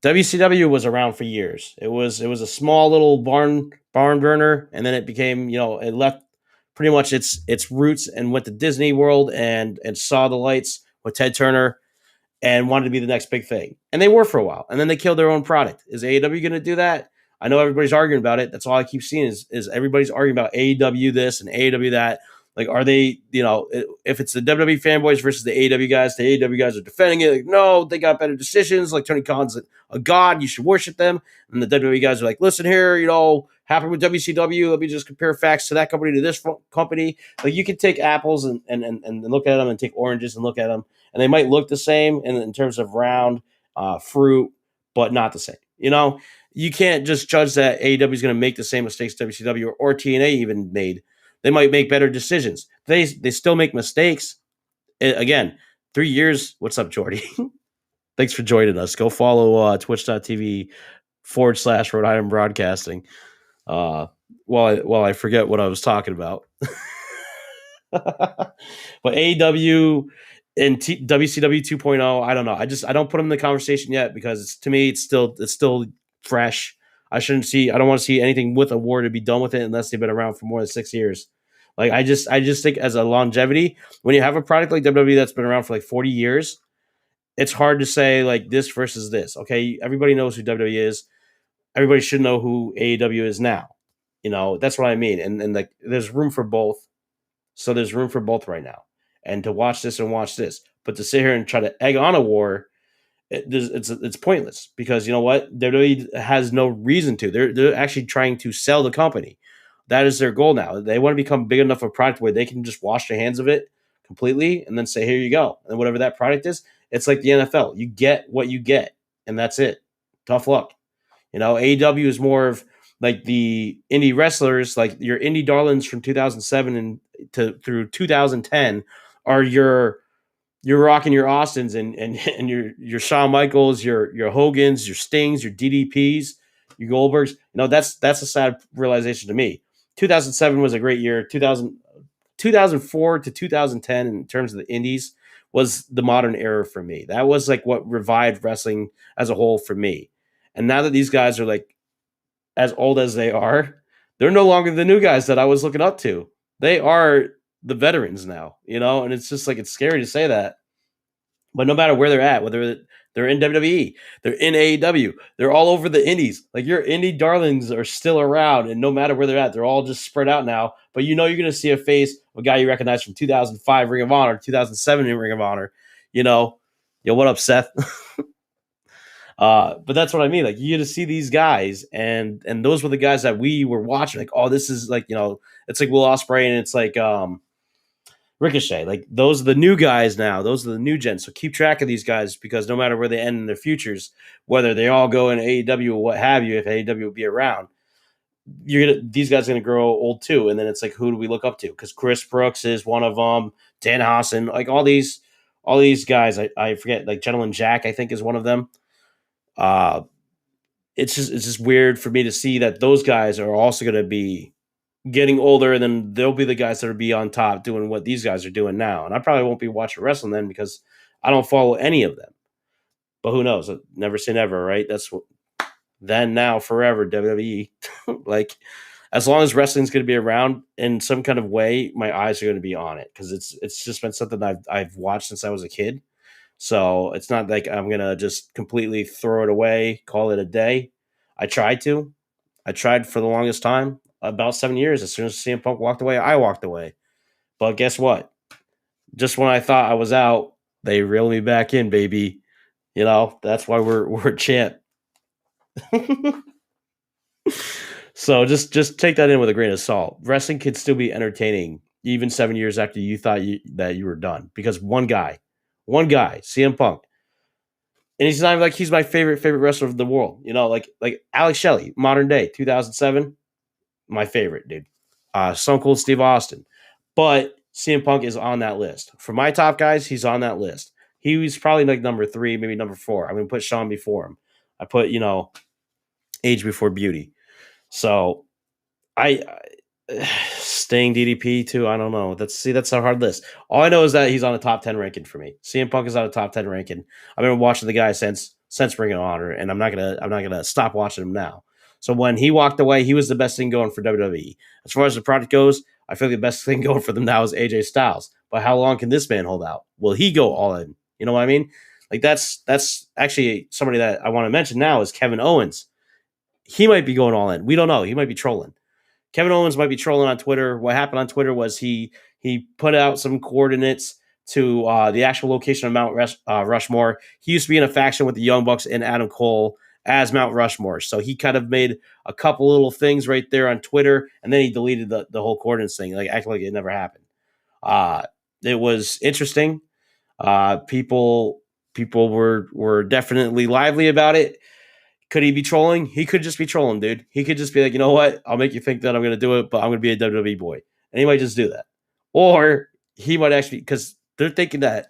WCW was around for years. It was a small little barn burner, and then it became it left pretty much its roots and went to Disney World and saw the lights with Ted Turner and wanted to be the next big thing. And they were for a while. And then they killed their own product. Is AEW going to do that? I know everybody's arguing about it. That's all I keep seeing is everybody's arguing about AEW this and AEW that. Like, are they, if it's the WWE fanboys versus the AEW guys, the AEW guys are defending it. Like, no, they got better decisions. Like, Tony Khan's a god. You should worship them. And the WWE guys are like, listen here, happy with WCW. Let me just compare facts to that company to this company. Like, you can take apples and look at them and take oranges and look at them. And they might look the same in terms of round, fruit, but not the same. You can't just judge that AEW is going to make the same mistakes WCW or TNA even made. They might make better decisions. They still make mistakes. Again, 3 years. What's up, Jordy? Thanks for joining us. Go follow twitch.tv/Rhode Island Broadcasting. While I forget what I was talking about. But AEW and WCW 2.0, I don't know. I don't put them in the conversation yet because to me it's still fresh. I don't want to see anything with a war to be done with it unless they've been around for more than 6 years. Like I just think as a longevity, when you have a product like WWE that's been around for like 40 years, it's hard to say like this versus this. Okay, everybody knows who WWE is. Everybody should know who AEW is now. That's what I mean. And like there's room for both. So there's room for both right now. And to watch this and watch this, but to sit here and try to egg on a war, it's pointless because you know what? WWE has no reason to. They're actually trying to sell the company. That is their goal now. They want to become big enough of a product where they can just wash their hands of it completely and then say, here you go. And whatever that product is, it's like the NFL. You get what you get, and that's it. Tough luck. AEW is more of like the indie wrestlers, like your indie darlings from 2007 and through 2010 are your Rock and your Austins and your Shawn Michaels, your Hogans, your Stings, your DDPs, your Goldbergs. That's a sad realization to me. 2007 was a great year. 2004 to 2010 in terms of the indies was the modern era for me. That was like what revived wrestling as a whole for me. And now that these guys are like as old as they are, they're no longer the new guys that I was looking up to. They are the veterans now, and it's just like it's scary to say that. But no matter where they're at, whether they're in WWE, they're in AEW, they're all over the indies. Like your indie darlings are still around, and no matter where they're at, they're all just spread out now. But you're going to see a face of a guy you recognize from 2005 Ring of Honor, 2007 in Ring of Honor. What up, Seth? But that's what I mean. Like you get to see these guys, and those were the guys that we were watching. Like, oh, this is like it's like Will Ospreay, and it's like Ricochet. Like those are the new guys now. Those are the new gens. So keep track of these guys because no matter where they end in their futures, whether they all go in AEW or what have you, if AEW will be around, these guys are gonna grow old too. And then it's like, who do we look up to? Because Chris Brooks is one of them. Dan Hassan, like all these guys. I forget. Like Gentleman Jack, I think is one of them. it's just weird for me to see that those guys are also going to be getting older, and then they'll be the guys that will be on top doing what these guys are doing now. And I probably won't be watching wrestling then because I don't follow any of them. But who knows? Never say never, right? That's what then, now, forever, WWE. Like, as long as wrestling's going to be around in some kind of way, my eyes are going to be on it because it's just been something I've watched since I was a kid. So it's not like I'm gonna just completely throw it away, call it a day. I tried to. I tried for the longest time, about 7 years. As soon as CM Punk walked away, I walked away. But guess what? Just when I thought I was out, they reeled me back in, baby. That's why we're a champ. So just take that in with a grain of salt. Wrestling can still be entertaining even 7 years after you thought that you were done because one guy, CM Punk, and he's not even like he's my favorite wrestler of the world. Like Alex Shelley, modern day, 2007, my favorite dude. Stone Cold Steve Austin, but CM Punk is on that list. For my top guys, he's on that list. He was probably like number 3, maybe number 4. I'm gonna put Shawn before him. I put age before beauty. So I Sting, DDP too. I don't know. That's a hard list. All I know is that he's on a top 10 ranking for me. CM Punk is on a top 10 ranking. I've been watching the guy since Ring of Honor, and I'm not gonna stop watching him now. So when he walked away, he was the best thing going for WWE. As far as the product goes, I feel the best thing going for them now is AJ Styles. But how long can this man hold out? Will he go all in? You know what I mean? Like that's actually somebody that I want to mention now is Kevin Owens. He might be going all in. We don't know. He might be trolling. Kevin Owens might be trolling on Twitter. What happened on Twitter was he put out some coordinates to the actual location of Mount Rushmore. He used to be in a faction with the Young Bucks and Adam Cole as Mount Rushmore. So he kind of made a couple little things right there on Twitter, and then he deleted the whole coordinates thing, like acting like it never happened. Uh, it was interesting. People were definitely lively about it. Could he be trolling? He could just be trolling, dude. He could just be like, you know what? I'll make you think that I'm going to do it, but I'm going to be a WWE boy. And he might just do that. Or he might actually, because they're thinking that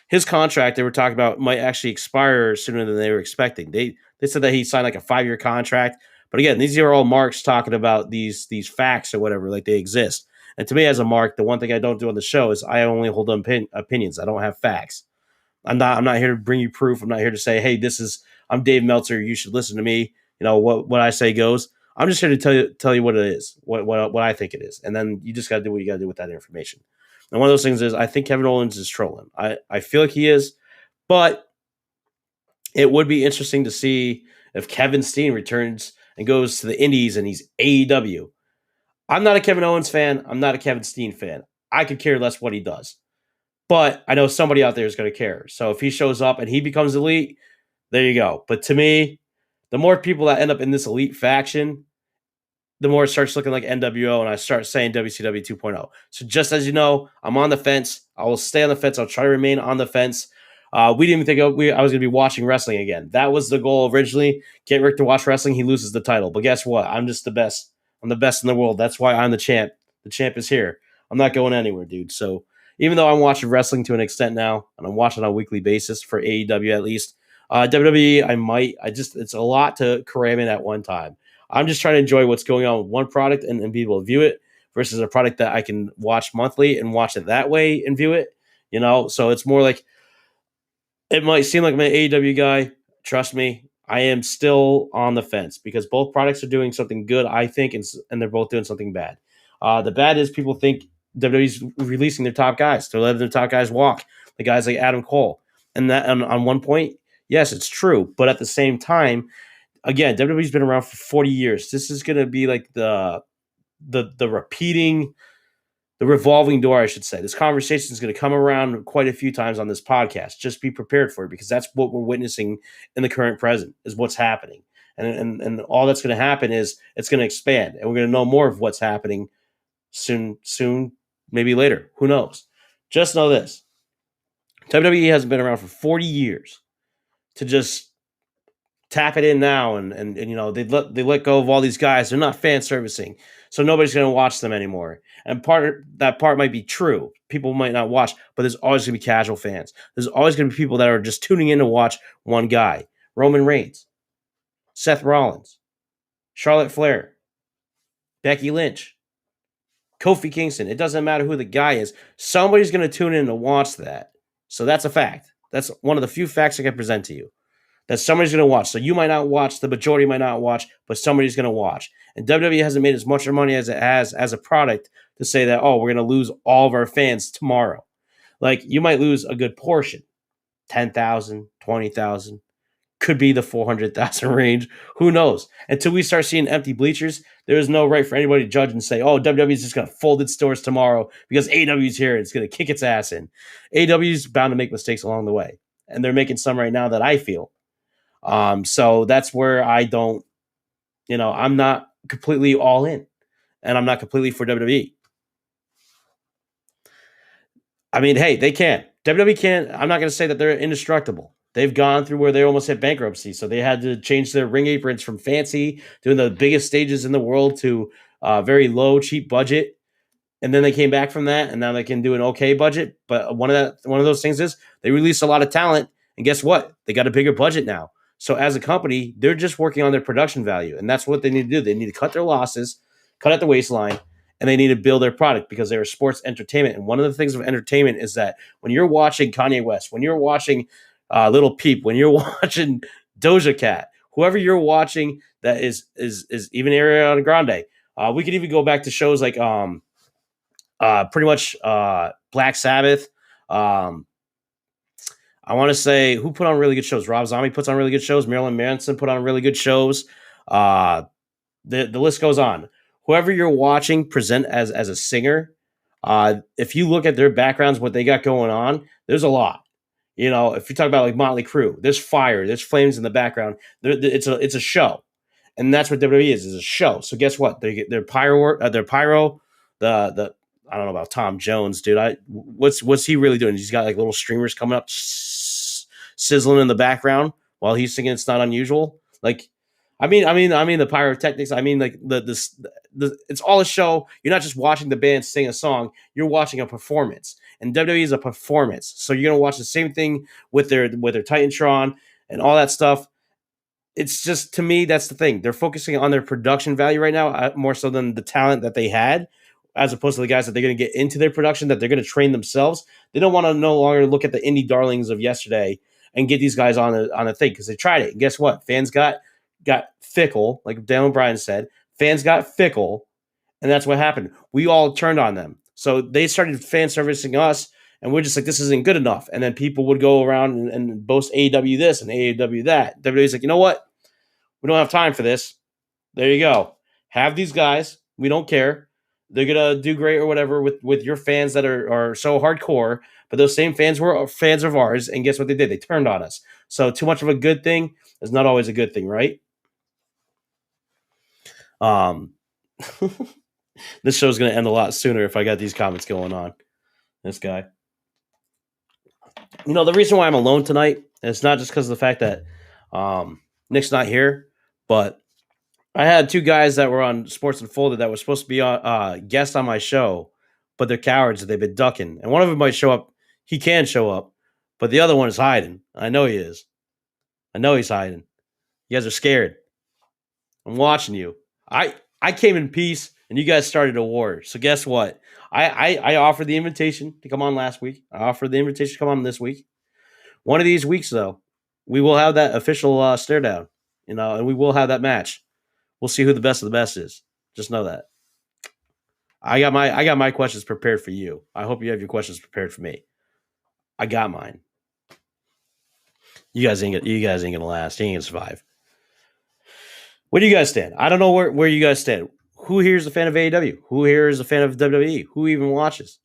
his contract they were talking about might actually expire sooner than they were expecting. They said that he signed like a 5-year contract. But again, these are all marks talking about these facts or whatever, like they exist. And to me, as a mark, the one thing I don't do on the show is I only hold opinions. I don't have facts. I'm not here to bring you proof. I'm not here to say, hey, I'm Dave Meltzer. You should listen to me. What I say goes. I'm just here to tell you what it is, what I think it is, and then you just got to do what you got to do with that information. And one of those things is I think Kevin Owens is trolling. I feel like he is, but it would be interesting to see if Kevin Steen returns and goes to the Indies and he's AEW. I'm not a Kevin Owens fan. I'm not a Kevin Steen fan. I could care less what he does. But I know somebody out there is going to care. So if he shows up and he becomes elite, there you go. But to me, the more people that end up in this elite faction, the more it starts looking like NWO, and I start saying WCW 2.0. So just as you know, I'm on the fence. I will stay on the fence. I'll try to remain on the fence. We didn't even think I was going to be watching wrestling again. That was the goal originally. Get Rick to watch wrestling. He loses the title. But guess what? I'm just the best. I'm the best in the world. That's why I'm the champ. The champ is here. I'm not going anywhere, dude. So even though I'm watching wrestling to an extent now, and I'm watching on a weekly basis for AEW at least, WWE, it's a lot to cram in at one time. I'm just trying to enjoy what's going on with one product and be able to view it versus a product that I can watch monthly and watch it that way and view it. So it's more like it might seem like I'm an AEW guy. Trust me, I am still on the fence because both products are doing something good, I think, and they're both doing something bad. The bad is people think WWE's releasing their top guys. They're letting their top guys walk, the guys like Adam Cole. And that on one point, yes, it's true. But at the same time, again, WWE's been around for 40 years. This is going to be like the revolving door, I should say. This conversation is going to come around quite a few times on this podcast. Just be prepared for it because that's what we're witnessing in the current present is what's happening. And all that's going to happen is it's going to expand and we're going to know more of what's happening soon, maybe later. Who knows? Just know this. WWE hasn't been around for 40 years to just tap it in now and they let go of all these guys. They're not fan servicing, so nobody's going to watch them anymore. And that part might be true. People might not watch, but there's always going to be casual fans. There's always going to be people that are just tuning in to watch one guy, Roman Reigns. Seth Rollins, Charlotte Flair, Becky Lynch, Kofi Kingston. It doesn't matter who the guy is. Somebody's going to tune in to watch that. So that's a fact. That's one of the few facts I can present to you. That somebody's going to watch. So you might not watch, the majority might not watch, but somebody's going to watch. And WWE hasn't made as much money as it has as a product to say that, oh, we're going to lose all of our fans tomorrow. Like, you might lose a good portion, 10,000, 20,000, could be the 400,000 range. Who knows? Until we start seeing empty bleachers, there is no right for anybody to judge and say, oh, WWE is just going to fold its doors tomorrow because AEW is here and it's going to kick its ass in. AEW is bound to make mistakes along the way. And they're making some right now that I feel. So that's where I don't, I'm not completely all in. And I'm not completely for WWE. I mean, hey, they can. WWE can. I'm not going to say that they're indestructible. They've gone through where they almost hit bankruptcy. So they had to change their ring aprons from fancy, doing the biggest stages in the world, to very low, cheap budget. And then they came back from that, and now they can do an okay budget. But one of those things is they release a lot of talent, and guess what? They got a bigger budget now. So as a company, they're just working on their production value, and that's what they need to do. They need to cut their losses, cut at the waistline, and they need to build their product because they're sports entertainment. And one of the things of entertainment is that when you're watching Kanye West, when you're watching Little Peep, when you're watching Doja Cat, whoever you're watching that is even Ariana Grande. We could even go back to shows like pretty much Black Sabbath. I want to say who put on really good shows. Rob Zombie puts on really good shows. Marilyn Manson put on really good shows. The list goes on. Whoever you're watching present as a singer, if you look at their backgrounds, what they got going on, there's a lot. If you talk about like Motley Crue, there's fire, there's flames in the background. It's a show, and that's what WWE is a show. So guess what? They're pyro, the I don't know about Tom Jones, dude. What's he really doing? He's got like little streamers coming up, sizzling in the background while he's singing "It's Not Unusual." Like, I mean the pyrotechnics. I mean, like it's all a show. You're not just watching the band sing a song. You're watching a performance, and WWE is a performance. So you're gonna watch the same thing with their Titantron and all that stuff. It's just, to me, that's the thing. They're focusing on their production value right now, more so than the talent that they had, as opposed to the guys that they're going to get into their production, that they're going to train themselves. They don't want to no longer look at the indie darlings of yesterday and get these guys on a thing, because they tried it. And guess what? Fans got fickle, like Daniel Bryan said. Fans got fickle, and that's what happened. We all turned on them. So they started fan servicing us, and we're just like, this isn't good enough. And then people would go around and boast AEW this and AEW that. WWE's like, you know what? We don't have time for this. There you go. Have these guys. We don't care. They're going to do great or whatever with your fans that are so hardcore. But those same fans were fans of ours. And guess what they did? They turned on us. So too much of a good thing is not always a good thing, right? This show's going to end a lot sooner if I got these comments going on. This guy. The reason why I'm alone tonight, it's not just because of the fact that Nick's not here, but I had two guys that were on Sports Unfolded that were supposed to be guests on my show, but they're cowards. They've been ducking. And one of them might show up. He can show up, but the other one is hiding. I know he is. I know he's hiding. You guys are scared. I'm watching you. I came in peace, and you guys started a war. So guess what? I offered the invitation to come on last week. I offered the invitation to come on this week. One of these weeks, though, we will have that official stare down, and we will have that match. We'll see who the best of the best is. Just know that. I got my questions prepared for you. I hope you have your questions prepared for me. I got mine. You guys ain't gonna last. You ain't gonna survive. Where do you guys stand? I don't know where you guys stand. Who here is a fan of AEW? Who here is a fan of WWE? Who even watches?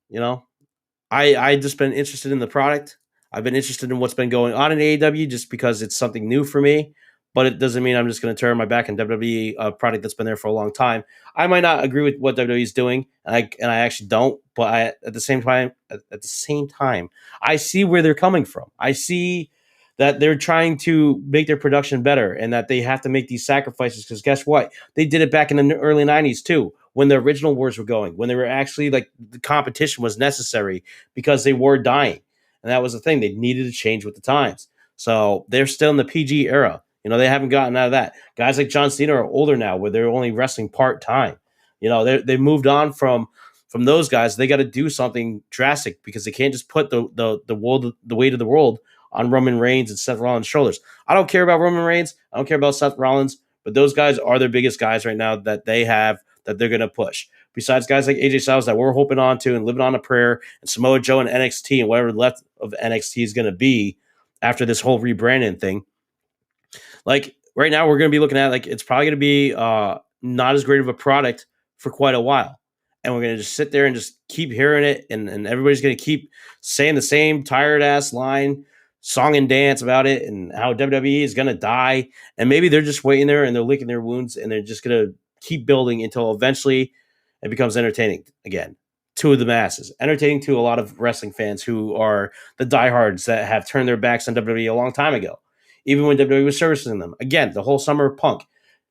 I just been interested in the product. I've been interested in what's been going on in AEW just because it's something new for me. But it doesn't mean I'm just going to turn my back on WWE, a product that's been there for a long time. I might not agree with what WWE is doing, and I actually don't. But at the same time, I see where they're coming from. I see that they're trying to make their production better, and that they have to make these sacrifices. Because guess what? They did it back in the early '90s too, when the original wars were going, when they were actually like the competition was necessary because they were dying, and that was the thing. They needed to change with the times. So they're still in the PG era. They haven't gotten out of that. Guys like John Cena are older now, where they're only wrestling part time. They moved on from those guys. They got to do something drastic because they can't just put the weight of the world on Roman Reigns and Seth Rollins' shoulders. I don't care about Roman Reigns. I don't care about Seth Rollins, but those guys are their biggest guys right now that they have that they're going to push. Besides guys like AJ Styles that we're hoping on to and living on a prayer, and Samoa Joe and NXT and whatever left of NXT is going to be after this whole rebranding thing. Like right now, we're going to be looking at like it's probably going to be not as great of a product for quite a while. And we're going to just sit there and just keep hearing it. And everybody's going to keep saying the same tired ass line, song and dance about it and how WWE is going to die. And maybe they're just waiting there and they're licking their wounds and they're just going to keep building until eventually it becomes entertaining again to the masses, entertaining to a lot of wrestling fans who are the diehards that have turned their backs on WWE a long time ago, even when WWE was servicing them. Again, the whole summer of Punk.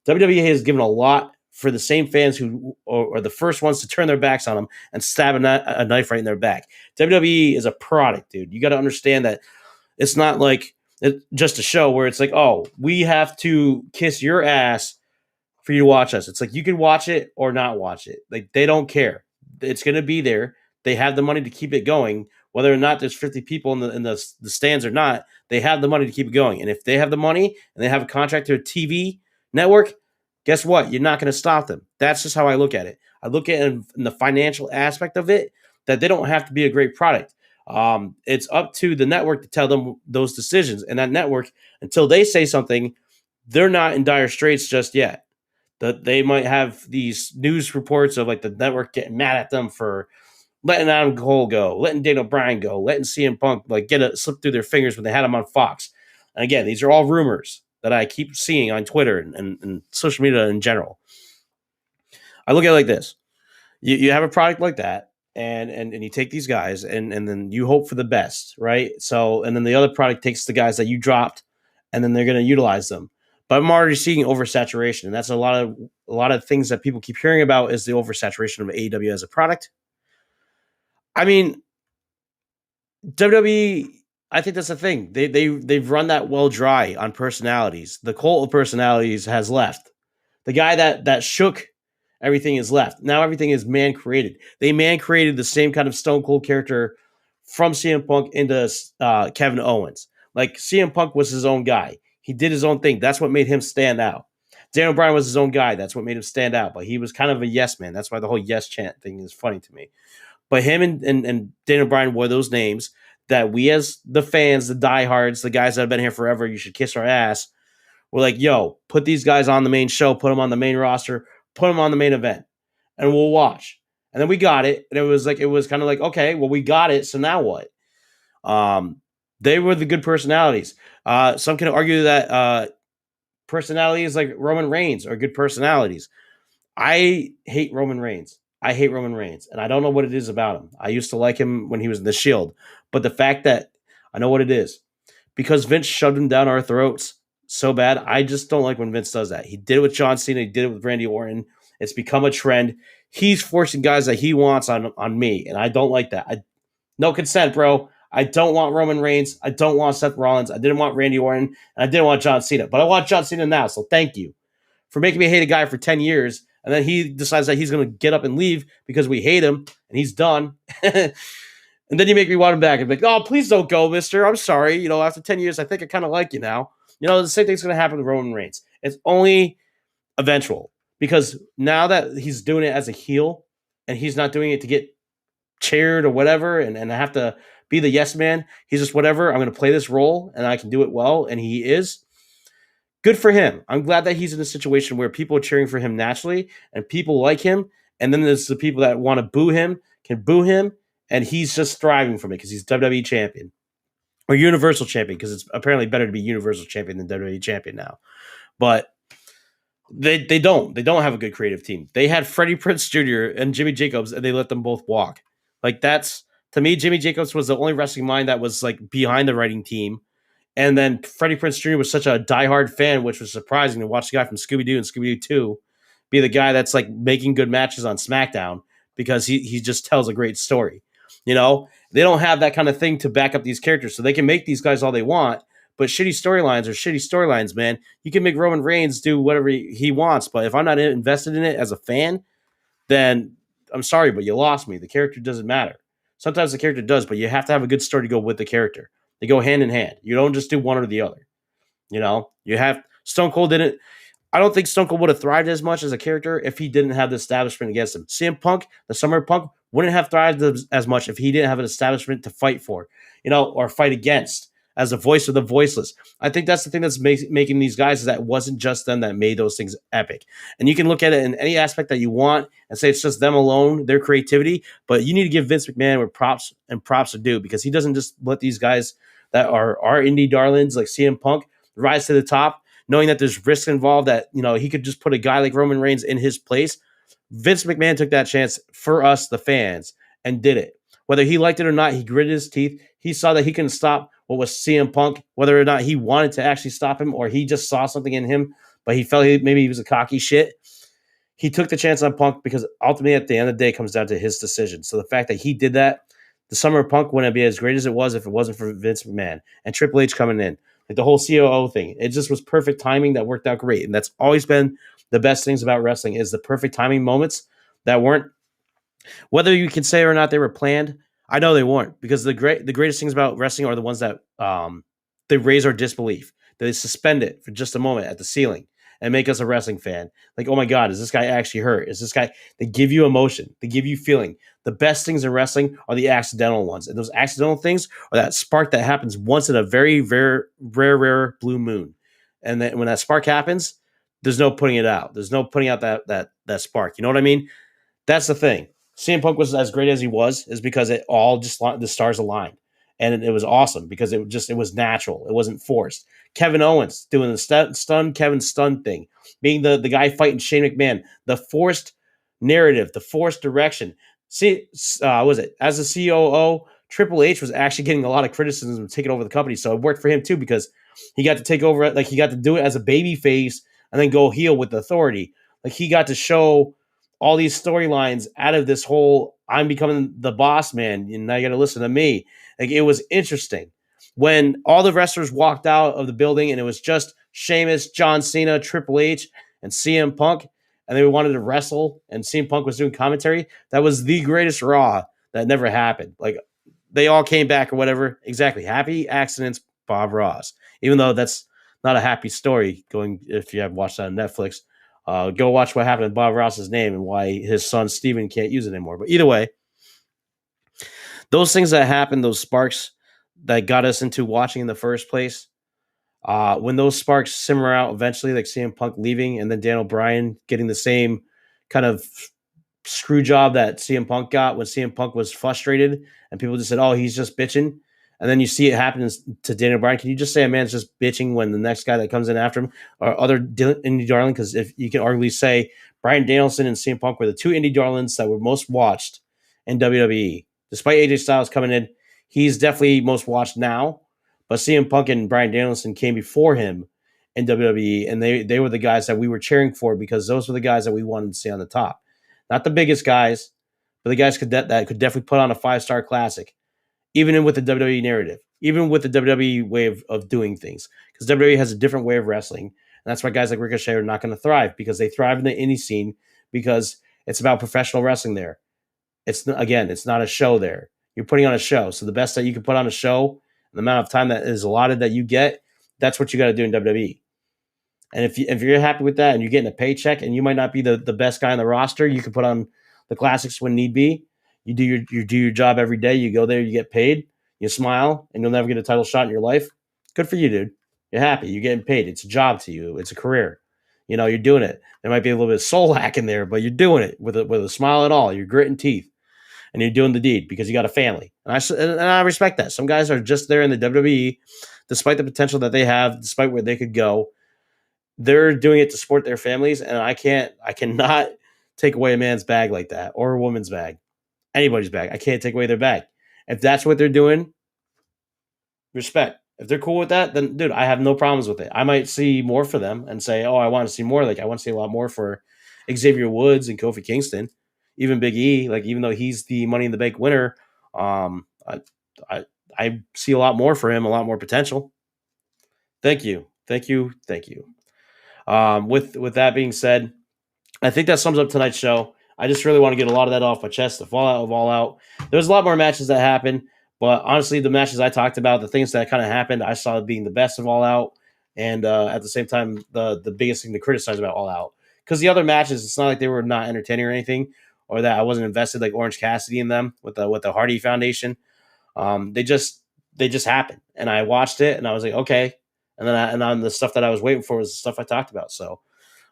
WWE has given a lot for the same fans who are the first ones to turn their backs on them and stab a knife right in their back. WWE is a product, dude. You got to understand that it's not like just a show where it's like, oh, we have to kiss your ass for you to watch us. It's like you can watch it or not watch it. Like they don't care. It's going to be there. They have the money to keep it going, whether or not there's 50 people in the stands or not. They have the money to keep it going. And if they have the money and they have a contract to a TV network, guess what? You're not going to stop them. That's just how I look at it. I look at it in the financial aspect of it, that they don't have to be a great product. It's up to the network to tell them those decisions. And that network, until they say something, they're not in dire straits just yet. That they might have these news reports of like the network getting mad at them for letting Adam Cole go, letting Daniel Bryan go, letting CM Punk like get a slip through their fingers when they had him on Fox. And again, these are all rumors that I keep seeing on Twitter and social media in general. I look at it like this. You have a product like that, and you take these guys and then you hope for the best, right? So, and then the other product takes the guys that you dropped and then they're going to utilize them. But I'm already seeing oversaturation, and that's a lot of things that people keep hearing about is the oversaturation of AEW as a product. I mean, WWE, I think that's the thing. They've run that well dry on personalities. The cult of personalities has left. The guy that shook everything is left. Now everything is man created. They man created the same kind of Stone Cold character from CM Punk into Kevin Owens. Like CM Punk was his own guy. He did his own thing. That's what made him stand out. Daniel Bryan was his own guy. That's what made him stand out. But he was kind of a yes man. That's why the whole yes chant thing is funny to me. But him and Daniel Bryan were those names that we as the fans, the diehards, the guys that have been here forever, you should kiss our ass. We're like, yo, put these guys on the main show, put them on the main roster, put them on the main event, and we'll watch. And then we got it, and it was kind of like, okay, well, we got it, so now what? They were the good personalities. Some can argue that personalities like Roman Reigns are good personalities. I hate Roman Reigns. And I don't know what it is about him. I used to like him when he was in the Shield, but the fact that I know what it is, because Vince shoved him down our throats so bad, I just don't like when Vince does that. He did it with John Cena. He did it with Randy Orton. It's become a trend. He's forcing guys that he wants on me, and I don't like that. No consent, bro. I don't want Roman Reigns. I don't want Seth Rollins. I didn't want Randy Orton, and I didn't want John Cena. But I want John Cena now, so thank you for making me hate a guy for 10 years, and then he decides that he's going to get up and leave because we hate him, and he's done. And then you make me want him back and be like, oh, please don't go, mister. I'm sorry. After 10 years, I think I kind of like you now. The same thing's going to happen with Roman Reigns. It's only eventual because now that he's doing it as a heel and he's not doing it to get cheered or whatever and I have to be the yes man, he's just whatever. I'm going to play this role and I can do it well. And he is. Good for him. I'm glad that he's in a situation where people are cheering for him naturally and people like him. And then there's the people that want to boo him, can boo him. And he's just thriving from it because he's WWE champion or Universal champion because it's apparently better to be Universal champion than WWE champion now. But they don't have a good creative team. They had Freddie Prinze Jr. and Jimmy Jacobs and they let them both walk. Like that's, to me, Jimmy Jacobs was the only wrestling mind that was like behind the writing team. And then Freddie Prinze Jr. was such a diehard fan, which was surprising to watch the guy from Scooby-Doo and Scooby-Doo 2 be the guy that's like making good matches on SmackDown because he just tells a great story. They don't have that kind of thing to back up these characters, so they can make these guys all they want, But shitty storylines are shitty storylines, man. You can make Roman Reigns do whatever he wants, but if I'm not invested in it as a fan, then I'm sorry, but you lost me. The character doesn't matter. Sometimes the character does, but you have to have a good story to go with the character. They go hand in hand. You don't just do one or the other. You have Stone Cold didn't. I don't think Stone Cold would have thrived as much as a character if he didn't have the establishment against him. CM Punk, the Summer Punk, wouldn't have thrived as much if he didn't have an establishment to fight for, or fight against as a voice of the voiceless. I think that's the thing that's making these guys is that it wasn't just them that made those things epic. And you can look at it in any aspect that you want and say it's just them alone, their creativity, but you need to give Vince McMahon with props to do because he doesn't just let these guys that are indie darlings like CM Punk rise to the top knowing that there's risk involved that, he could just put a guy like Roman Reigns in his place. Vince McMahon took that chance for us, the fans, and did it. Whether he liked it or not, he gritted his teeth. He saw that he couldn't stop what was CM Punk, whether or not he wanted to actually stop him or he just saw something in him, but he felt maybe he was a cocky shit. He took the chance on Punk because ultimately at the end of the day it comes down to his decision. So the fact that he did that, the Summer of Punk wouldn't be as great as it was if it wasn't for Vince McMahon and Triple H coming in. Like the whole COO thing, it just was perfect timing that worked out great. And that's always been the best things about wrestling is the perfect timing moments that weren't, whether you can say or not they were planned. I know they weren't because the greatest things about wrestling are the ones that they raise our disbelief. They suspend it for just a moment at the ceiling and make us a wrestling fan. Like, oh my God, is this guy actually hurt? Is this guy? They give you emotion. They give you feeling. The best things in wrestling are the accidental ones. And those accidental things are that spark that happens once in a very, very rare blue moon. And then when that spark happens, there's no putting it out. There's no putting out that spark. You know what I mean? That's the thing. CM Punk was as great as he was is because it all just the stars aligned. And it was awesome because it was natural. It wasn't forced. Kevin Owens doing the stun Kevin stun thing, being the guy fighting Shane McMahon, the forced narrative, the forced direction. See, was it as a COO? Triple H was actually getting a lot of criticism taking over the company, so it worked for him too because he got to take over it. Like he got to do it as a baby face and then go heel with authority. Like he got to show all these storylines out of this whole I'm becoming the boss man and now you got to listen to me. Like it was interesting when all the wrestlers walked out of the building and it was just Sheamus, John Cena, Triple H, and CM Punk, and they wanted to wrestle, and CM Punk was doing commentary. That was the greatest Raw that never happened. Like they all came back or whatever. Exactly. Happy accidents, Bob Ross. Even though that's not a happy story. Going if you have watched that on Netflix, go watch what happened to Bob Ross's name and why his son Steven can't use it anymore. But either way, those things that happened, those sparks that got us into watching in the first place, when those sparks simmer out eventually, like CM Punk leaving and then Daniel Bryan getting the same kind of screw job that CM Punk got when CM Punk was frustrated and people just said, oh, he's just bitching. And then you see it happen to Daniel Bryan. Can you just say a man's just bitching when the next guy that comes in after him are other indie darling? Because if you can arguably say Bryan Danielson and CM Punk were the two indie darlings that were most watched in WWE. Despite AJ Styles coming in, he's definitely most watched now. But CM Punk and Bryan Danielson came before him in WWE, and they were the guys that we were cheering for because those were the guys that we wanted to see on the top. Not the biggest guys, but the guys that could definitely put on a 5-star classic, even with the WWE narrative, even with the WWE way of doing things. Because WWE has a different way of wrestling. And that's why guys like Ricochet are not going to thrive because they thrive in the indie scene because it's about professional wrestling there. It's not a show there. You're putting on a show. So the best that you can put on a show, the amount of time that is allotted that you get, that's what you got to do in WWE. And if you're happy with that and you're getting a paycheck and you might not be the best guy on the roster, you can put on the classics when need be. You do your job every day. You go there, you get paid, you smile, and you'll never get a title shot in your life. Good for you, dude. You're happy. You're getting paid. It's a job to you. It's a career. You're doing it. There might be a little bit of soul lack in there, but you're doing it with a smile at all. You're gritting teeth, and you're doing the deed because you got a family. And I respect that. Some guys are just there in the WWE, despite the potential that they have, despite where they could go. They're doing it to support their families, and I cannot take away a man's bag like that or a woman's bag, anybody's bag. I can't take away their bag. If that's what they're doing, respect. If they're cool with that, then dude, I have no problems with it. I might see more for them and say, oh, I want to see more. Like I want to see a lot more for Xavier Woods and Kofi Kingston, even Big E. Like even though he's the Money in the Bank winner, I see a lot more for him, a lot more potential. Thank you. Thank you. Thank you. With that being said, I think that sums up tonight's show. I just really want to get a lot of that off my chest. The fallout of All Out. There was a lot more matches that happened, but honestly, the matches I talked about, the things that kind of happened, I saw being the best of All Out, and at the same time, the biggest thing to criticize about All Out, because the other matches, it's not like they were not entertaining or anything, or that I wasn't invested like Orange Cassidy in them with the Hardy Foundation. They just happened, and I watched it, and I was like, okay, and then the stuff that I was waiting for was the stuff I talked about. So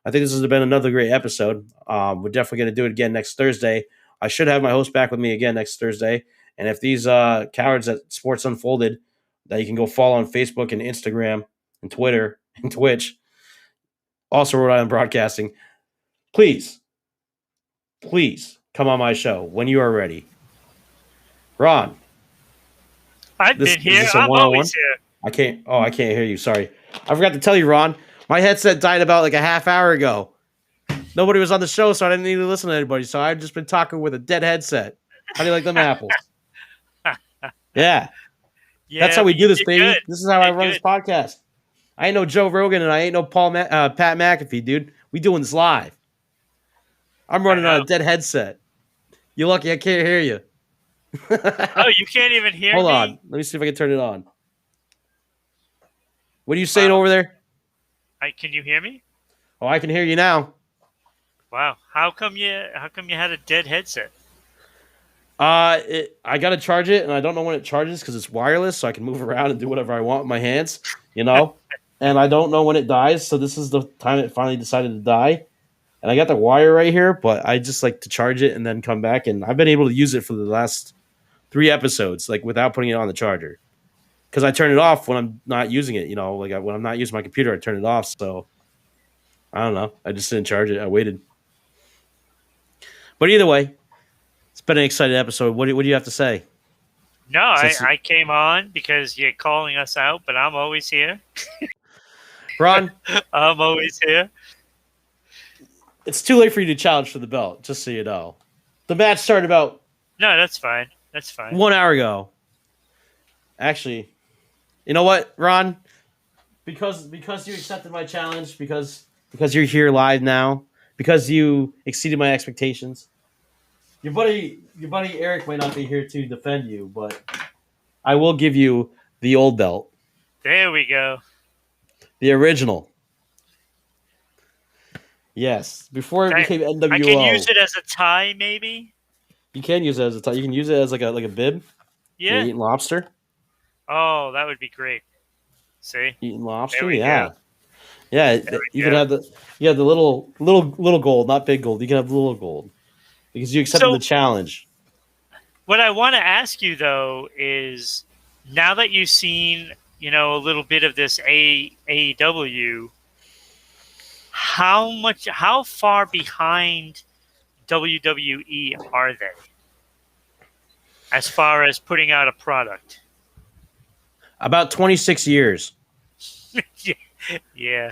I think this has been another great episode. We're definitely going to do it again next Thursday. I should have my host back with me again next Thursday. And if these cowards at Sports Unfolded, that you can go follow on Facebook and Instagram and Twitter and Twitch, also Rhode Island Broadcasting, please come on my show when you are ready. Ron. I've been here. I'm always here. I can't hear you. Sorry. I forgot to tell you, Ron. My headset died about like a half hour ago. Nobody was on the show, so I didn't need to listen to anybody. So I've just been talking with a dead headset. How do you like them apples? Yeah. That's how we do this, baby. Good. This is how I run this podcast. I ain't no Joe Rogan and I ain't no Pat McAfee, dude. We doing this live. I'm running on a dead headset. You're lucky I can't hear you. Oh, you can't even hear me? Hold on. Let me see if I can turn it on. What are you saying over there? Can you hear me? Oh, I can hear you now. Wow. How come you had a dead headset? I got to charge it, and I don't know when it charges because it's wireless, so I can move around and do whatever I want with my hands, you know? And I don't know when it dies, so this is the time it finally decided to die. And I got the wire right here, but I just like to charge it and then come back, and I've been able to use it for the last 3 episodes, like without putting it on the charger. Because I turn it off when I'm not using it, you know? Like when I'm not using my computer, I turn it off, so I don't know. I just didn't charge it. I waited. But either way, it's been an exciting episode. What do you have to say? No, I came on because you're calling us out, but I'm always here. Ron? I'm always here. It's too late for you to challenge for the belt, just so you know. The match started about... No, that's fine. That's fine. 1 hour ago. Actually, you know what, Ron? Because you accepted my challenge, because you're here live now, because you exceeded my expectations. Your buddy Eric might not be here to defend you, but I will give you the old belt. There we go. The original. Yes. Before it became NWO. I can use it as a tie, maybe? You can use it as a tie. You can use it as like a bib. Yeah. You're eating lobster. Oh, that would be great. See? Eating lobster? Yeah. Go. Yeah. You can have the little gold, not big gold. You can have the little gold. Because you accepted the challenge. What I want to ask you, though, is now that you've seen, a little bit of this AEW, how far behind WWE are they as far as putting out a product? About 26 years. Yeah.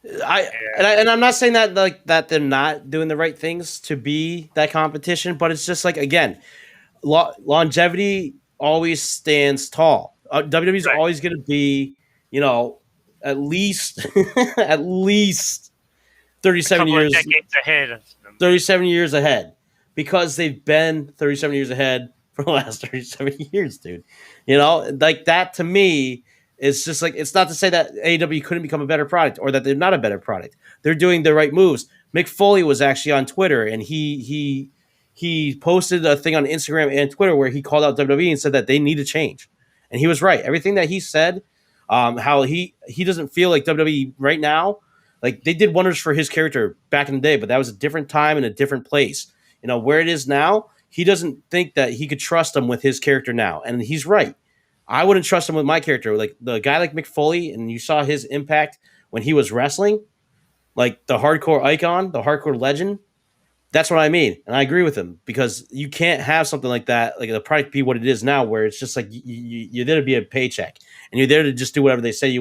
And I'm not saying that like that they're not doing the right things to be that competition, but it's just like, again, longevity always stands tall. WWE is always going to be, at least 37 years ahead. 37 years ahead, because they've been 37 years ahead for the last 37 years, dude. Like that to me. It's just like, it's not to say that AEW couldn't become a better product or that they're not a better product. They're doing the right moves. Mick Foley was actually on Twitter, and he posted a thing on Instagram and Twitter where he called out WWE and said that they need to change. And he was right. Everything that he said, how he doesn't feel like WWE right now, like they did wonders for his character back in the day, but that was a different time and a different place. Where it is now, he doesn't think that he could trust them with his character now. And he's right. I wouldn't trust him with my character. Like the guy like Mick Foley, and you saw his impact when he was wrestling, like the hardcore icon, the hardcore legend. That's what I mean. And I agree with him, because you can't have something like that, like the product be what it is now, where it's just like you're there to be a paycheck and you're there to just do whatever they say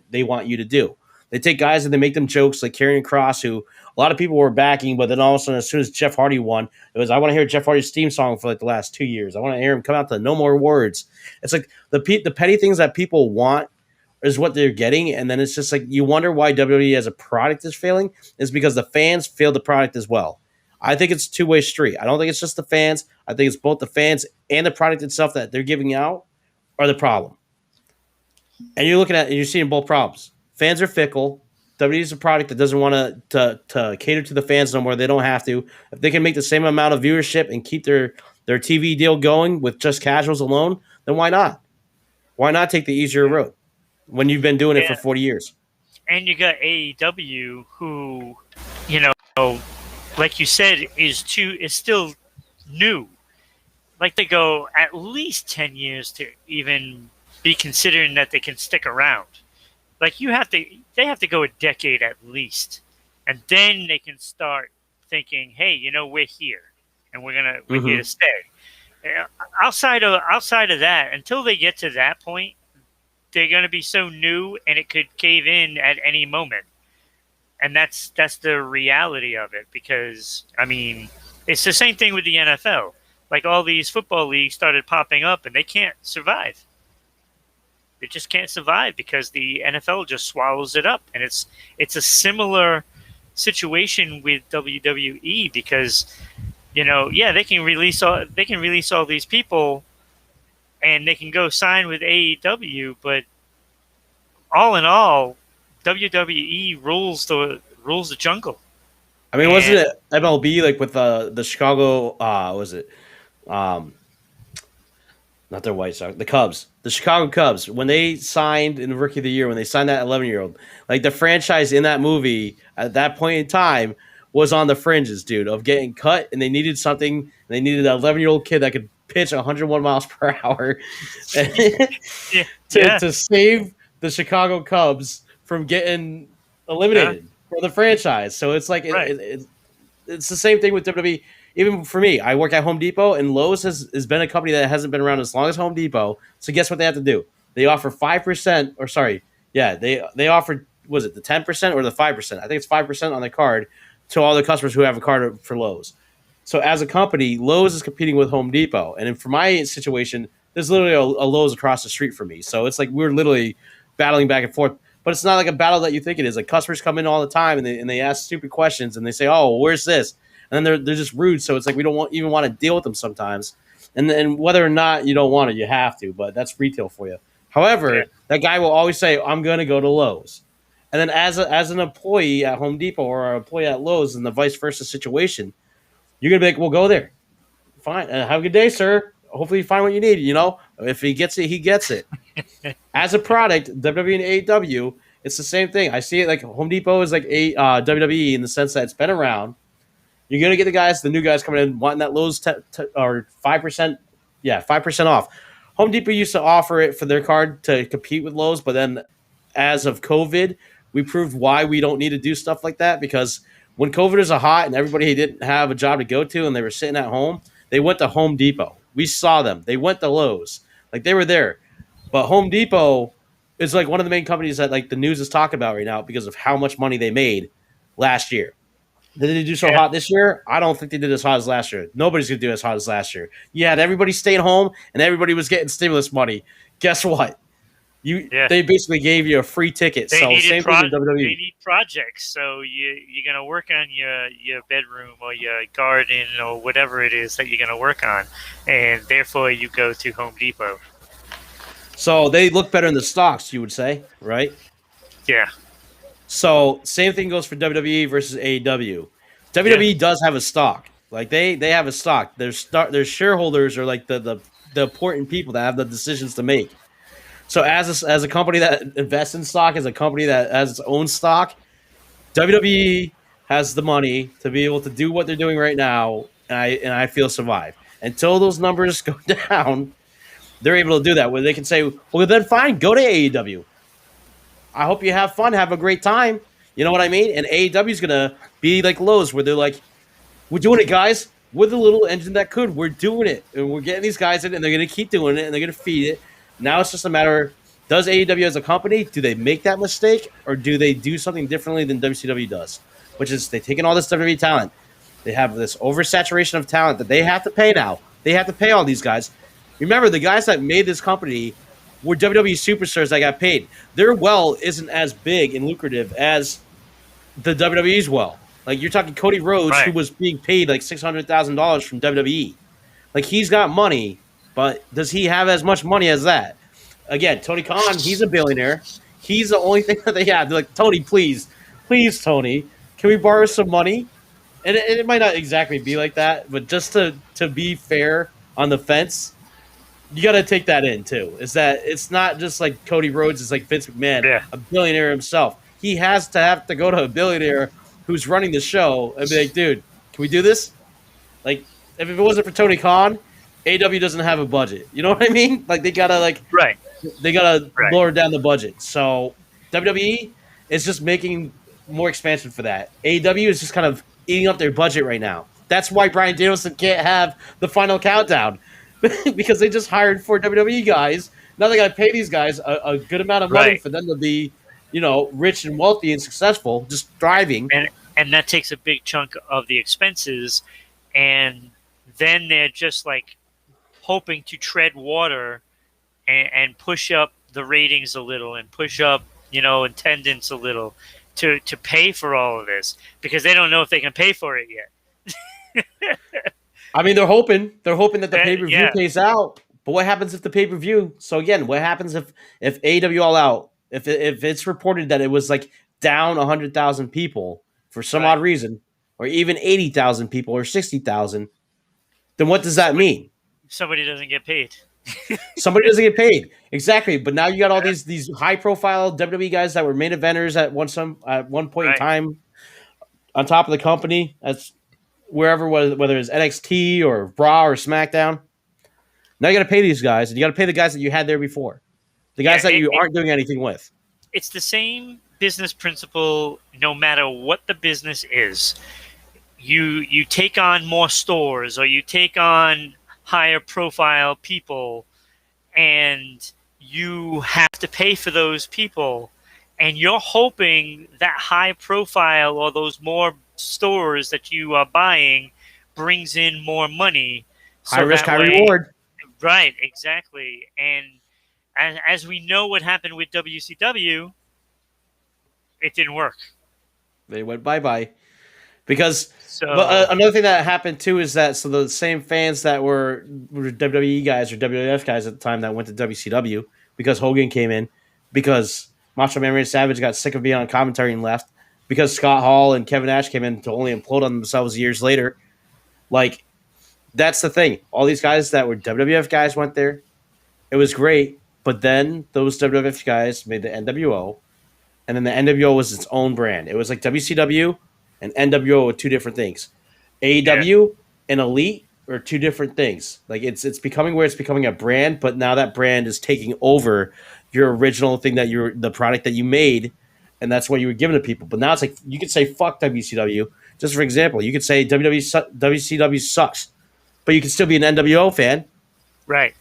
they want you to do. They take guys and they make them jokes like Karrion Kross, who a lot of people were backing, but then all of a sudden, as soon as Jeff Hardy won, it was, I want to hear Jeff Hardy's theme song for like the last 2 years. I want to hear him come out to No More Words. It's like the petty things that people want is what they're getting, and then it's just like you wonder why WWE as a product is failing is because the fans fail the product as well. I think it's a two-way street. I don't think it's just the fans. I think it's both the fans and the product itself that they're giving out are the problem. And you're looking at and you're seeing both problems. Fans are fickle. WWE is a product that doesn't want to cater to the fans no more. They don't have to. If they can make the same amount of viewership and keep their TV deal going with just casuals alone, then why not? Why not take the easier road when you've been doing it for 40 years? And you got AEW, who, you know, like you said, is still new. Like they go at least 10 years to even be considering that they can stick around. Like they have to go a decade at least, and then they can start thinking, hey, we're here, and we're here to stay. Outside of that, until they get to that point, they're gonna be so new, and it could cave in at any moment. And that's the reality of it, because I mean, it's the same thing with the NFL. Like all these football leagues started popping up, and they can't survive. They just can't survive because the NFL just swallows it up, and it's a similar situation with WWE because they can release all these people, and they can go sign with AEW, but all in all, WWE rules the jungle. I mean, wasn't it MLB like with the Chicago? Was it? Not their White Sox, the Cubs, the Chicago Cubs, when they signed in the Rookie of the Year, when they signed that 11-year-old, like the franchise in that movie at that point in time was on the fringes, dude, of getting cut, and they needed something. And they needed an 11-year-old kid that could pitch 101 miles per hour to save the Chicago Cubs from getting eliminated for the franchise. So it's like it's the same thing with WWE. Even for me, I work at Home Depot, and Lowe's has been a company that hasn't been around as long as Home Depot. So guess what they have to do? They offer 5%, or sorry, they offer, was it the 10% or the 5%? I think it's 5% on the card to all the customers who have a card for Lowe's. So as a company, Lowe's is competing with Home Depot. And for my situation, there's literally a Lowe's across the street from me. So it's like we're literally battling back and forth. But it's not like a battle that you think it is. Like customers come in all the time, and they ask stupid questions, and they say, oh, where's this? And then they're just rude, so it's like we don't even want to deal with them sometimes. And whether or not you don't want to, you have to, but that's retail for you. However, that guy will always say, I'm going to go to Lowe's. And then as an employee at Home Depot or an employee at Lowe's in the vice versa situation, you're going to be like, well, go there. Fine. Have a good day, sir. Hopefully you find what you need, If he gets it, he gets it. As a product, WWE and AEW, it's the same thing. I see it like Home Depot is like WWE in the sense that it's been around. You're going to get the new guys coming in wanting that Lowe's or 5%. Yeah, 5% off. Home Depot used to offer it for their card to compete with Lowe's, but then as of COVID, we proved why we don't need to do stuff like that, because when COVID was hot and everybody didn't have a job to go to and they were sitting at home, they went to Home Depot. We saw them. They went to Lowe's. Like they were there. But Home Depot is like one of the main companies that like the news is talking about right now because of how much money they made last year. Did they do so hot this year? I don't think they did as hot as last year. Nobody's going to do as hot as last year. You had everybody staying home, and everybody was getting stimulus money. Guess what? They basically gave you a free ticket. So same thing with WWE. They need projects. So you're going to work on your bedroom or your garden or whatever it is that you're going to work on, and therefore you go to Home Depot. So they look better in the stocks, you would say, right? Yeah. So same thing goes for WWE versus AEW. WWE does have a stock. Like they have a stock. Their shareholders are like the important people that have the decisions to make. So as a company that invests in stock, as a company that has its own stock, WWE has the money to be able to do what they're doing right now, and I feel survive. Until those numbers go down, they're able to do that. Where they can say, well, then fine, go to AEW. I hope you have fun, have a great time. You know what I mean? And AEW is going to be like Lowe's, where they're like, we're doing it, guys. We're the little engine that could. We're doing it. And we're getting these guys in, and they're going to keep doing it, and they're going to feed it. Now it's just a matter of, does AEW as a company, do they make that mistake, or do they do something differently than WCW does? Which is they've taken all this WWE talent. They have this oversaturation of talent that they have to pay now. They have to pay all these guys. Remember, the guys that made this company were WWE superstars that got paid. Their well isn't as big and lucrative as the WWE's well. Like you're talking Cody Rhodes, who Right. was being paid like $600,000 from WWE. Like he's got money, but does he have as much money as that? Again, Tony Khan, he's a billionaire. He's the only thing that they have. They're like, Tony, please, Tony, can we borrow some money? And it might not exactly be like that, but just to be fair on the fence, you got to take that in too. Is that it's not just like Cody Rhodes is like Vince McMahon, Yeah. a billionaire himself. He has to have to go to a billionaire who's running the show and be like, dude, can we do this? Like, if it wasn't for Tony Khan, AW doesn't have a budget. You know what I mean? Like Right. they gotta Right. lower down the budget. So WWE is just making more expansion for that. AEW is just kind of eating up their budget right now. That's why Bryan Danielson can't have the final countdown because they just hired 4 WWE guys. Now they got to pay these guys a good amount of money Right. for them to be, rich and wealthy and successful, just thriving. And that takes a big chunk of the expenses, and then they're just like hoping to tread water and push up the ratings a little and push up attendance a little to pay for all of this because they don't know if they can pay for it yet. I mean, they're hoping that the Yeah, pay per view yeah. pays out. But what happens if the pay per view? So again, what happens if AEW All Out, if it's reported that it was like down 100,000 people for some Right. odd reason, or even 80,000 people or 60,000, then what does that mean? Somebody doesn't get paid. Somebody doesn't get paid exactly. But now you got all these high profile WWE guys that were main eventers at one point in Right. time on top of the company. That's wherever, whether it's NXT or Raw or SmackDown. Now you got to pay these guys, and you got to pay the guys that you had there before, the guys Yeah, that you aren't doing anything with. it's the same business principle no matter what the business is. You take on more stores or you take on higher profile people and you have to pay for those people and you're hoping that high profile or those more stores that you are buying brings in more money. High risk, that high way- reward. Right, exactly. And as we know what happened with WCW, it didn't work. They went bye. Because, So but another thing that happened too is that the same fans that were WWE guys or WWF guys at the time that went to WCW because Hogan came in, because Macho Man Randy Savage got sick of being on commentary and left, because Scott Hall and Kevin Nash came in to only implode on themselves years later. Like, that's the thing. All these guys that were WWF guys went there. It was great, but then those WWF guys made the NWO, and then the NWO was its own brand. It was like WCW and NWO were two different things. AEW and Elite are two different things. Like it's becoming where it's becoming a brand, but now that brand is taking over your original thing the product that you made, and that's what you were giving to people. But now it's like you could say fuck WCW. Just for example, you could say WCW sucks, but you can still be an NWO fan. right.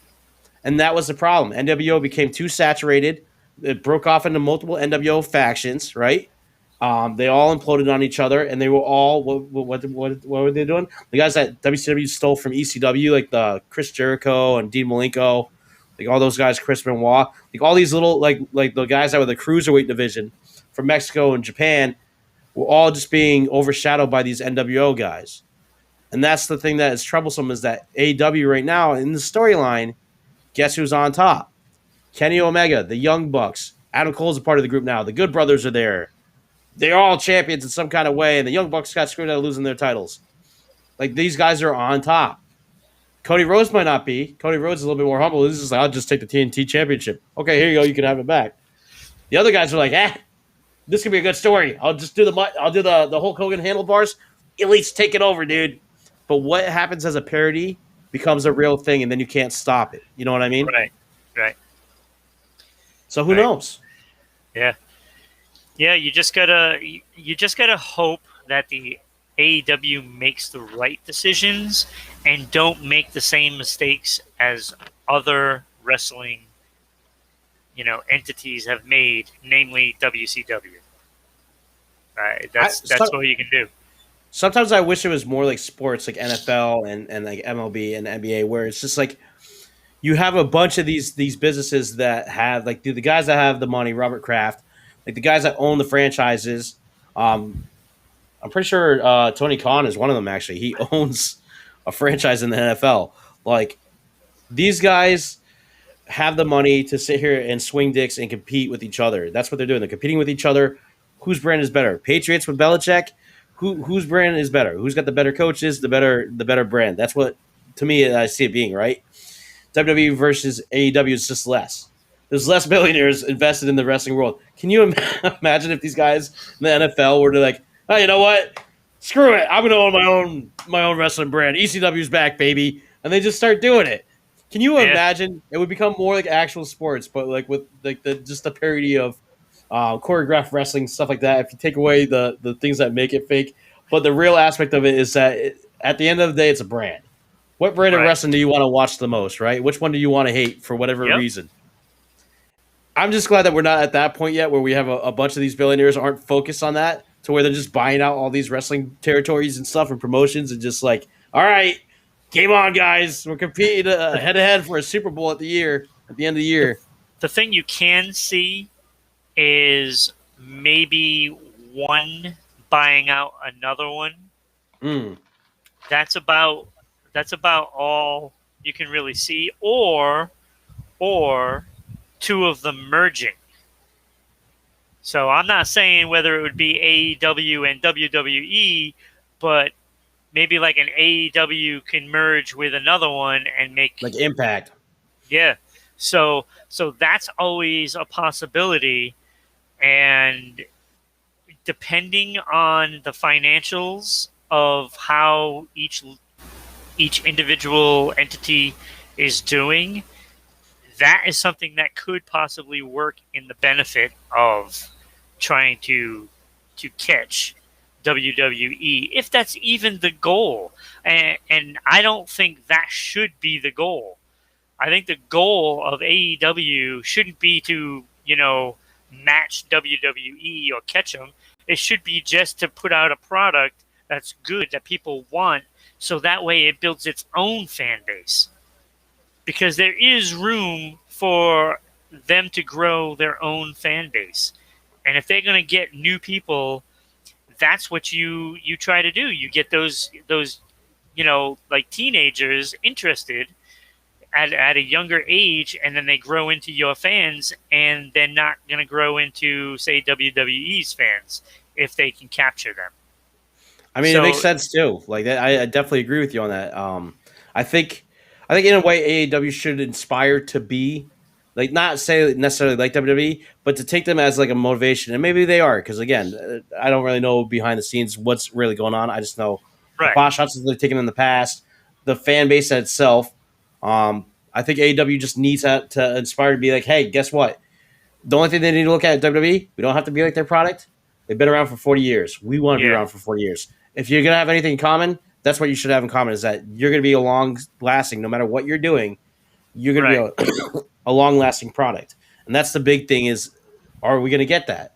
And that was the problem. NWO became too saturated. It broke off into multiple NWO factions, right? They all imploded on each other, and they were all what were they doing? The guys that WCW stole from ECW, like the Chris Jericho and Dean Malenko, like all those guys, Chris Benoit, like all these little like the guys that were the cruiserweight division from Mexico and Japan, were all just being overshadowed by these NWO guys. And that's the thing that is troublesome is that AEW right now in the storyline. Guess who's on top? Kenny Omega, the Young Bucks. Adam Cole's a part of the group now. The Good Brothers are there. They're all champions in some kind of way, and the Young Bucks got screwed out of losing their titles. Like, these guys are on top. Cody Rhodes might not be. Cody Rhodes is a little bit more humble. This is like, I'll just take the TNT Championship. Okay, here you go. You can have it back. The other guys are like, this could be a good story. I'll do the Hulk Hogan handlebars. Elite's take it over, dude. But what happens as a parody becomes a real thing, and then you can't stop it. You know what I mean? Right. So who Right. knows? Yeah. You just gotta hope that the AEW makes the right decisions and don't make the same mistakes as other wrestling, entities have made, namely WCW. That's all you can do. Sometimes I wish it was more like sports, like NFL and like MLB and NBA, where it's just like you have a bunch of these businesses that have like the guys that have the money, Robert Kraft, like the guys that own the franchises. Um, I'm pretty sure Tony Khan is one of them. Actually, he owns a franchise in the NFL. Like these guys have the money to sit here and swing dicks and compete with each other. That's what they're doing. They're competing with each other. Whose brand is better? Patriots with Belichick. Whose brand is better? Who's got the better coaches? The better brand. That's what to me I see it being right. WWE versus AEW is just less. There's less billionaires invested in the wrestling world. Can you imagine if these guys in the NFL were to like, oh, you know what? Screw it. I'm gonna own my own wrestling brand. ECW's back, baby, and they just start doing it. Can you imagine? It would become more like actual sports, but like with like the just the parody of choreographed wrestling stuff like that. If you take away the things that make it fake, but the real aspect of it is that at the end of the day, it's a brand. What brand of wrestling do you want to watch the most, right? Which one do you want to hate for whatever reason? I'm just glad that we're not at that point yet where we have a bunch of these billionaires aren't focused on that to where they're just buying out all these wrestling territories and stuff and promotions and just like, all right, game on, guys. We're competing head to head for a Super Bowl at the end of the year. The thing you can see is maybe one buying out another one. That's about all you can really see, or two of them merging. So I'm not saying whether it would be AEW and WWE, but maybe like an AEW can merge with another one and make like Impact. Yeah. So that's always a possibility, and depending on the financials of how each individual entity is doing, that is something that could possibly work in the benefit of trying to catch WWE, if that's even the goal. And I don't think that should be the goal. I think the goal of AEW shouldn't be to, match WWE or catch them. It should be just to put out a product that's good, that people want, so that way it builds its own fan base. Because there is room for them to grow their own fan base. And if they're going to get new people, that's what you try to do. You get those like teenagers interested at a younger age, and then they grow into your fans, and they're not going to grow into, say, WWE's fans if they can capture them. I mean, it makes sense too. Like that, I definitely agree with you on that. I think in a way AEW should inspire to be like, not say necessarily like WWE, but to take them as like a motivation, and maybe they are, because again, I don't really know behind the scenes what's really going on. I just know the pot shots that they've taken in the past, the fan base itself. I think AEW just needs to inspire to be like, hey, guess what? The only thing they need to look at WWE, we don't have to be like their product. They've been around for 40 years. We want to be around for 40 years. If you're going to have anything in common, that's what you should have in common, is that you're going to be a long-lasting, no matter what you're doing, you're going to be a long-lasting product. And that's the big thing is, are we going to get that?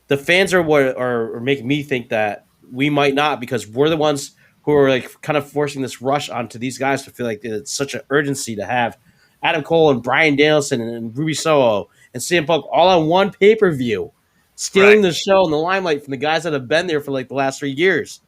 The fans are what are making me think that we might not, because we're the ones who are like kind of forcing this rush onto these guys to feel like it's such an urgency to have Adam Cole and Bryan Danielson and Ruby Soho and CM Punk all on one pay-per-view, stealing the show and the limelight from the guys that have been there for like the last 3 years.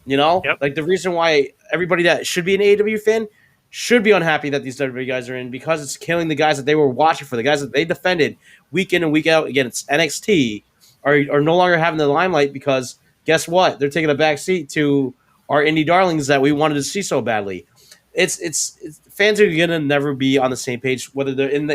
Like the reason why everybody that should be an AEW fan should be unhappy that these WWE guys are in, because it's killing the guys that they were watching for, the guys that they defended week in and week out against NXT are no longer having the limelight, because guess what? They're taking a back seat to our indie darlings that we wanted to see so badly. It's fans are gonna never be on the same page, whether they're in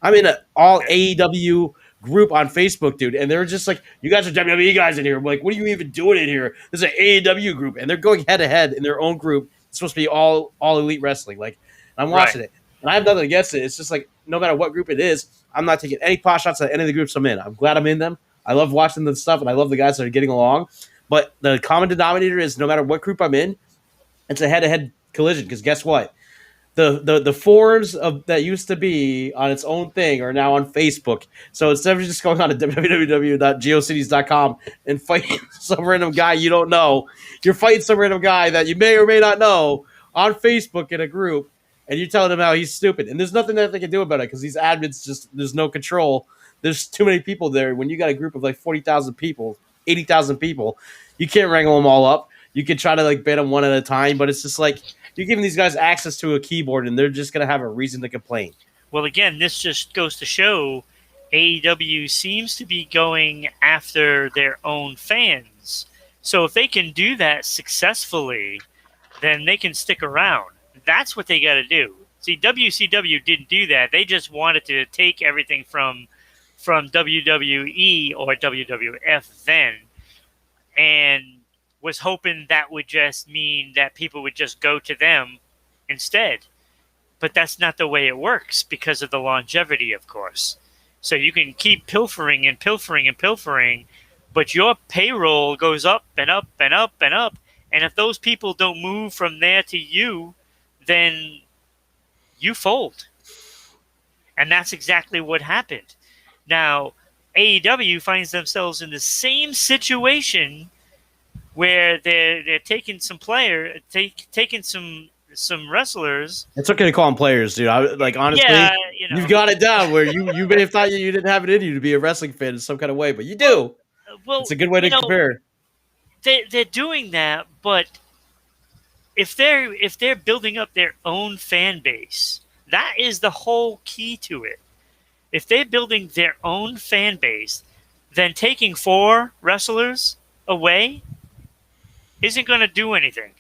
I'm in an all AEW group on Facebook, dude, and they're just like, you guys are WWE guys in here. I'm like, what are you even doing in here? This is an AEW group, and they're going head to head in their own group. It's supposed to be all elite wrestling. Like, I'm watching it, and I have nothing against it. It's just like, no matter what group it is, I'm not taking any pot shots at any of the groups I'm in. I'm glad I'm in them. I love watching the stuff, and I love the guys that are getting along. But the common denominator is, no matter what group I'm in, it's a head-to-head collision. Because guess what? The forums that used to be on its own thing are now on Facebook. So instead of just going on to www.geocities.com and fighting some random guy you don't know, you're fighting some random guy that you may or may not know on Facebook in a group. and you're telling him how he's stupid, and there's nothing that they can do about it because these admins just there's no control. There's too many people there. When you got a group of like 40,000 people, 80,000 people, you can't wrangle them all up. You can try to like ban them one at a time, but it's just like you're giving these guys access to a keyboard, and they're just gonna have a reason to complain. Well, again, this just goes to show AEW seems to be going after their own fans. So if they can do that successfully, then they can stick around. That's what they got to do. See, WCW didn't do that. They just wanted to take everything from WWE or WWF then, and was hoping that would just mean that people would just go to them instead. But that's not the way it works because of the longevity, of course. So you can keep pilfering and pilfering and pilfering, but your payroll goes up and up and up and up. And if those people don't move from there to you, then you fold. And that's exactly what happened. Now, AEW finds themselves in the same situation where they're taking some taking some wrestlers. It's okay to call them players, dude. Like honestly, Yeah, you've got it down where you may have thought you didn't have it in you to be a wrestling fan in some kind of way, but you do. Well, it's a good way to compare. They're doing that, but if they're building up their own fan base, that is the whole key to it. If they're building their own fan base, then taking 4 wrestlers away isn't going to do anything.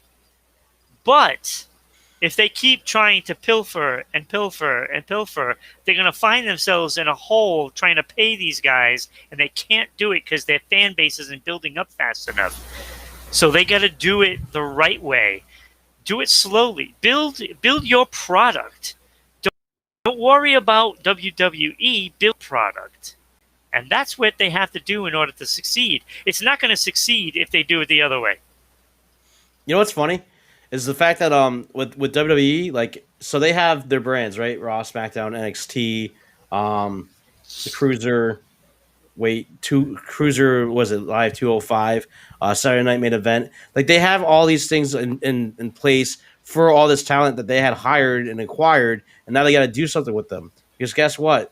But if they keep trying to pilfer and pilfer and pilfer, they're going to find themselves in a hole trying to pay these guys, and they can't do it because their fan base isn't building up fast enough. So they got to do it the right way. Do it slowly. Build your product. Don't worry about WWE. Build product. And that's what they have to do in order to succeed. It's not going to succeed if they do it the other way. You know what's funny? Is the fact that with WWE, like, so they have their brands, right? Raw, SmackDown, NXT, the Cruiser was it Live 205, Saturday Night Main Event. Like they have all these things in place for all this talent that they had hired and acquired, and now they got to do something with them. Because guess what?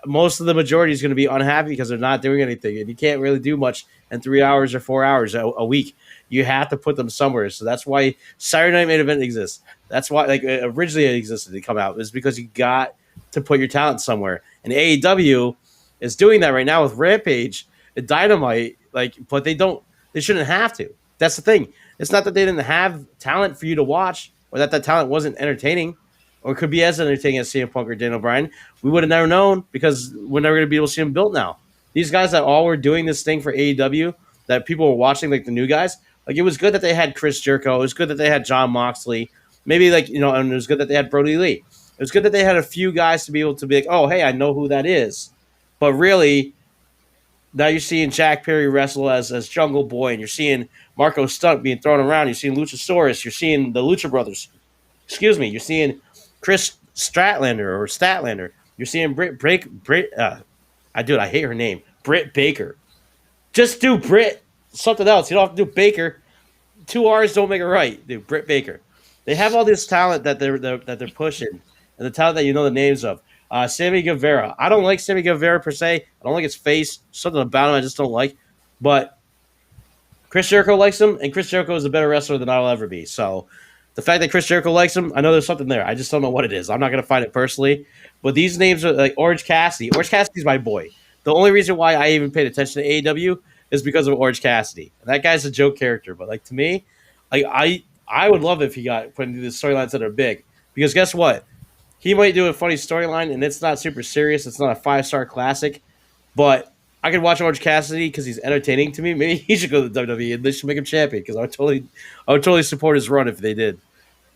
Most of the majority is going to be unhappy because they're not doing anything, and you can't really do much in 3 hours or 4 hours a week. You have to put them somewhere. So that's why Saturday Night Main Event exists. That's why, like, originally it existed to come out. Is because you got to put your talent somewhere. And AEW is doing that right now with Rampage and Dynamite. Like, but they shouldn't have to. That's the thing. It's not that they didn't have talent for you to watch, or that talent wasn't entertaining, or could be as entertaining as CM Punk or Daniel Bryan. We would have never known because we're never going to be able to see them built now. These guys that all were doing this thing for AEW, that people were watching, like the new guys. Like, it was good that they had Chris Jericho. It was good that they had Jon Moxley. Maybe, like, and it was good that they had Brody Lee. It was good that they had a few guys to be able to be like, oh, hey, I know who that is. But really, now you're seeing Jack Perry wrestle as Jungle Boy, and you're seeing Marco Stunt being thrown around. You're seeing Luchasaurus. You're seeing the Lucha Brothers. Excuse me. You're seeing Chris Statlander. You're seeing I hate her name. Britt Baker. Just do Britt. Something else. You don't have to do Baker. 2 R's don't make it right. Dude, Britt Baker. They have all this talent that they're pushing, and the talent that you know the names of. Sammy Guevara. I don't like Sammy Guevara per se. I don't like his face. Something about him I just don't like. But Chris Jericho likes him, and Chris Jericho is a better wrestler than I'll ever be. So the fact that Chris Jericho likes him, I know there's something there. I just don't know what it is. I'm not going to find it personally. But these names are like Orange Cassidy. Orange Cassidy's my boy. The only reason why I even paid attention to AEW is because of Orange Cassidy. And that guy's a joke character. But, like, to me, like I would love if he got put into the storylines that are big. Because guess what? He might do a funny storyline, and it's not super serious. It's not a 5-star classic. But I could watch Orange Cassidy because he's entertaining to me. Maybe he should go to the WWE, and they should make him champion because I would totally support his run if they did.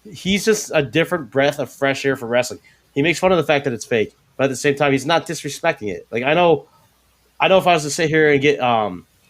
He's just a different breath of fresh air for wrestling. He makes fun of the fact that it's fake, but at the same time, he's not disrespecting it. Like, I know if I was to sit here and get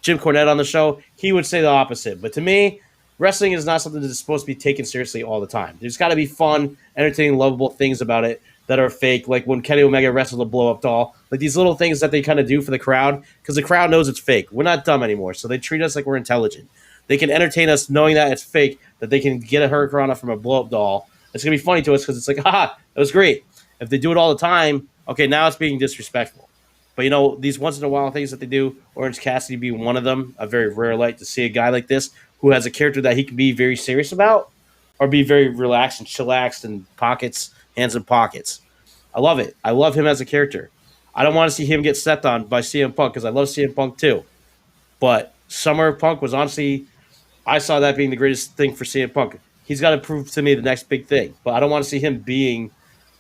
Jim Cornette on the show, he would say the opposite. But to me, wrestling is not something that's supposed to be taken seriously all the time. There's got to be fun, entertaining, lovable things about it that are fake, like when Kenny Omega wrestled a blow-up doll. Like these little things that they kind of do for the crowd, because the crowd knows it's fake. We're not dumb anymore, so they treat us like we're intelligent. They can entertain us knowing that it's fake, that they can get a hurricanrana from a blow-up doll, It's gonna be funny to us because it's like, haha, that was great. If they do it all the time, okay, now it's being disrespectful. But these once in a while things that they do, Orange Cassidy being one of them, a very rare light to see a guy like this who has a character that he can be very serious about, or be very relaxed and chillaxed and pockets, hands in pockets. I love it. I love him as a character. I don't want to see him get stepped on by CM Punk because I love CM Punk too. But Summer of Punk was honestly, I saw that being the greatest thing for CM Punk. He's got to prove to me the next big thing. But I don't want to see him being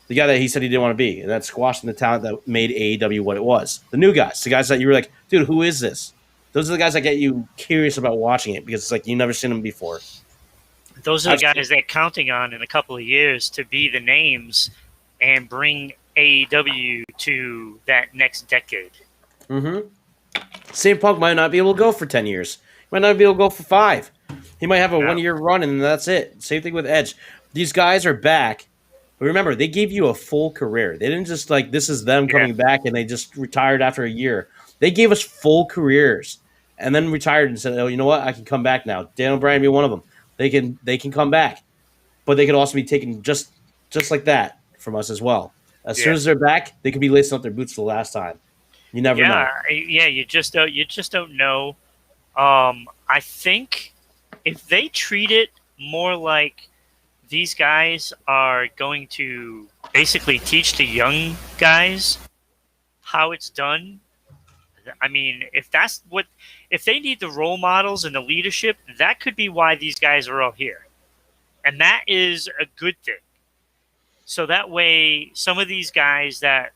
the guy that he said he didn't want to be, and that's squashing the talent that made AEW what it was. The new guys, the guys that you were like, dude, who is this? Those are the guys that get you curious about watching it because it's like you've never seen them before. Those are the guys they're counting on in a couple of years to be the names and bring AEW to that next decade. Mm-hmm. CM Punk might not be able to go for 10 years. He might not be able to go for 5. He might have a 1-year run, and that's it. Same thing with Edge. These guys are back. But remember, they gave you a full career. They didn't just this is them coming back and they just retired after a year. They gave us full careers and then retired and said, oh, you know what? I can come back now. Daniel Bryan be one of them. They can come back. But they could also be taken just like that from us as well. As soon as they're back, they could be lacing up their boots for the last time. You never know. Yeah, you just don't know. I think if they treat it more like these guys are going to basically teach the young guys how it's done. I mean, if they need the role models and the leadership, that could be why these guys are all here. And that is a good thing. So that way, some of these guys that,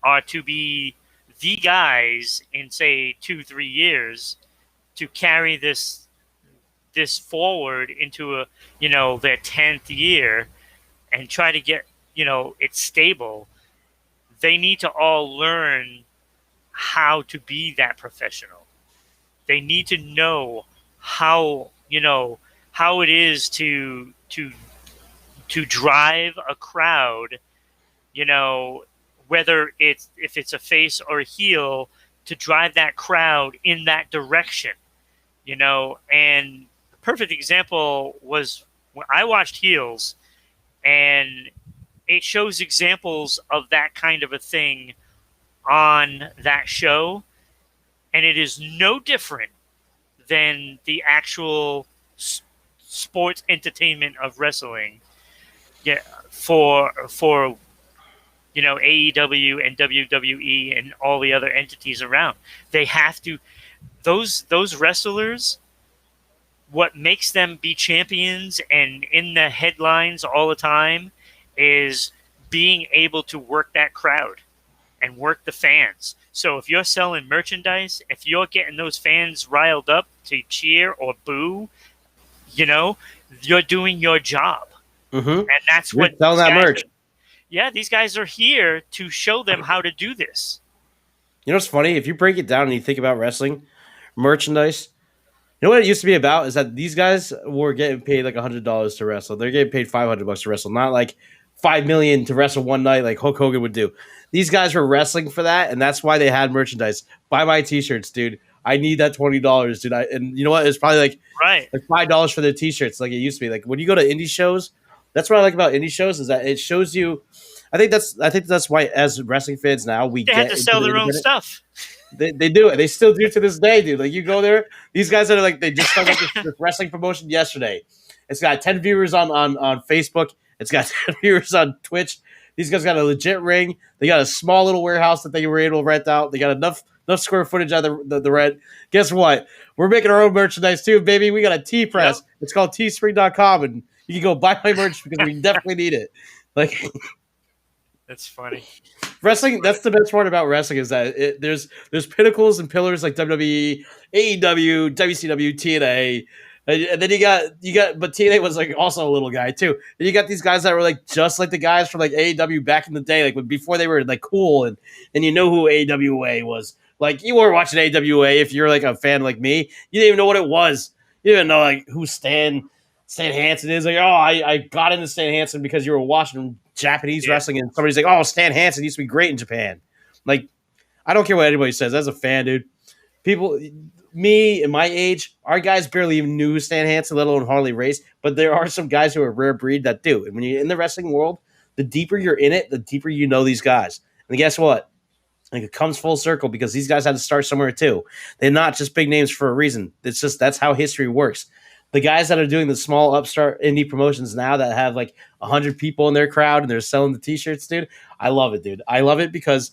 are to be the guys in, say, 2-3 years to carry this forward into their 10th year and try to get it stable. They need to all learn how to be that professional. They need to know how it is to drive a crowd, whether if it's a face or a heel, to drive that crowd in that direction. And perfect example was when I watched Heels, and it shows examples of that kind of a thing on that show, and it is no different than the actual sports entertainment of wrestling. Yeah, for AEW and WWE and all the other entities around. They have to those wrestlers, what makes them be champions and in the headlines all the time is being able to work that crowd and work the fans. So if you're selling merchandise, if you're getting those fans riled up to cheer or boo, you're doing your job. Mm-hmm. And that's you're what selling that merch. These guys are here to show them how to do this. You know what's funny? If you break it down and you think about wrestling, merchandise, what it used to be about is that these guys were getting paid like $100 to wrestle. They're getting paid $500 to wrestle, not like $5 million to wrestle one night like Hulk Hogan would do. These guys were wrestling for that, and that's why they had merchandise. Buy my t-shirts, dude. I need that $20, dude. And you know what? It's probably like $5 for their t-shirts, like it used to be. Like when you go to indie shows, that's what I like about indie shows is that it shows you. I think that's why as wrestling fans now they have to sell their own stuff. They do it. They still do to this day, dude. Like you go there, these guys are like they just started this wrestling promotion yesterday. It's got 10 viewers on Facebook. It's got 10 viewers on Twitch. These guys got a legit ring. They got a small little warehouse that they were able to rent out. They got enough square footage out of the rent. Guess what? We're making our own merchandise too, baby. We got a tea press. Yep. It's called teespring.com, and you can go buy my merch because we definitely need it. Like. That's funny. Wrestling, that's the best part about wrestling is that there's pinnacles and pillars like WWE, AEW, WCW, TNA, and then you got, but TNA was like also a little guy too. And you got these guys that were like just like the guys from like AEW back in the day, like before they were like cool and you know who AWA was. Like you weren't watching AWA if you're like a fan like me. You didn't even know what it was. You didn't know like who Stan Hansen is. Like, oh, I got into Stan Hansen because you were watching Japanese wrestling, and somebody's like, "Oh, Stan Hansen used to be great in Japan." Like, I don't care what anybody says. As a fan, dude, people, me and my age, our guys barely even knew who Stan Hansen, let alone Harley Race. But there are some guys who are rare breed that do. And when you're in the wrestling world, the deeper you're in it, the deeper you know these guys. And guess what? Like it comes full circle because these guys had to start somewhere too. They're not just big names for a reason. It's just that's how history works. The guys that are doing the small upstart indie promotions now that have like 100 people in their crowd and they're selling the t-shirts, dude. I love it, dude. I love it because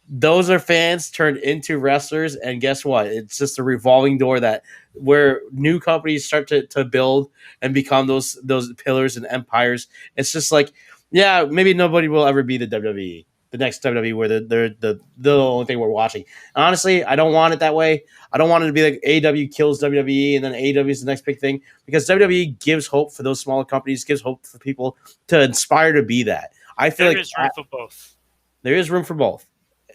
those are fans turned into wrestlers, and guess what? It's just a revolving door that where new companies start to build and become those pillars and empires. It's just like, yeah, maybe nobody will ever be the WWE, the next WWE, where they're the only thing we're watching. And honestly, I don't want it that way. I don't want it to be like AEW kills WWE and then AEW is the next big thing, because WWE gives hope for those smaller companies, gives hope for people to inspire to be that. I feel There like is room for both. there is room for both,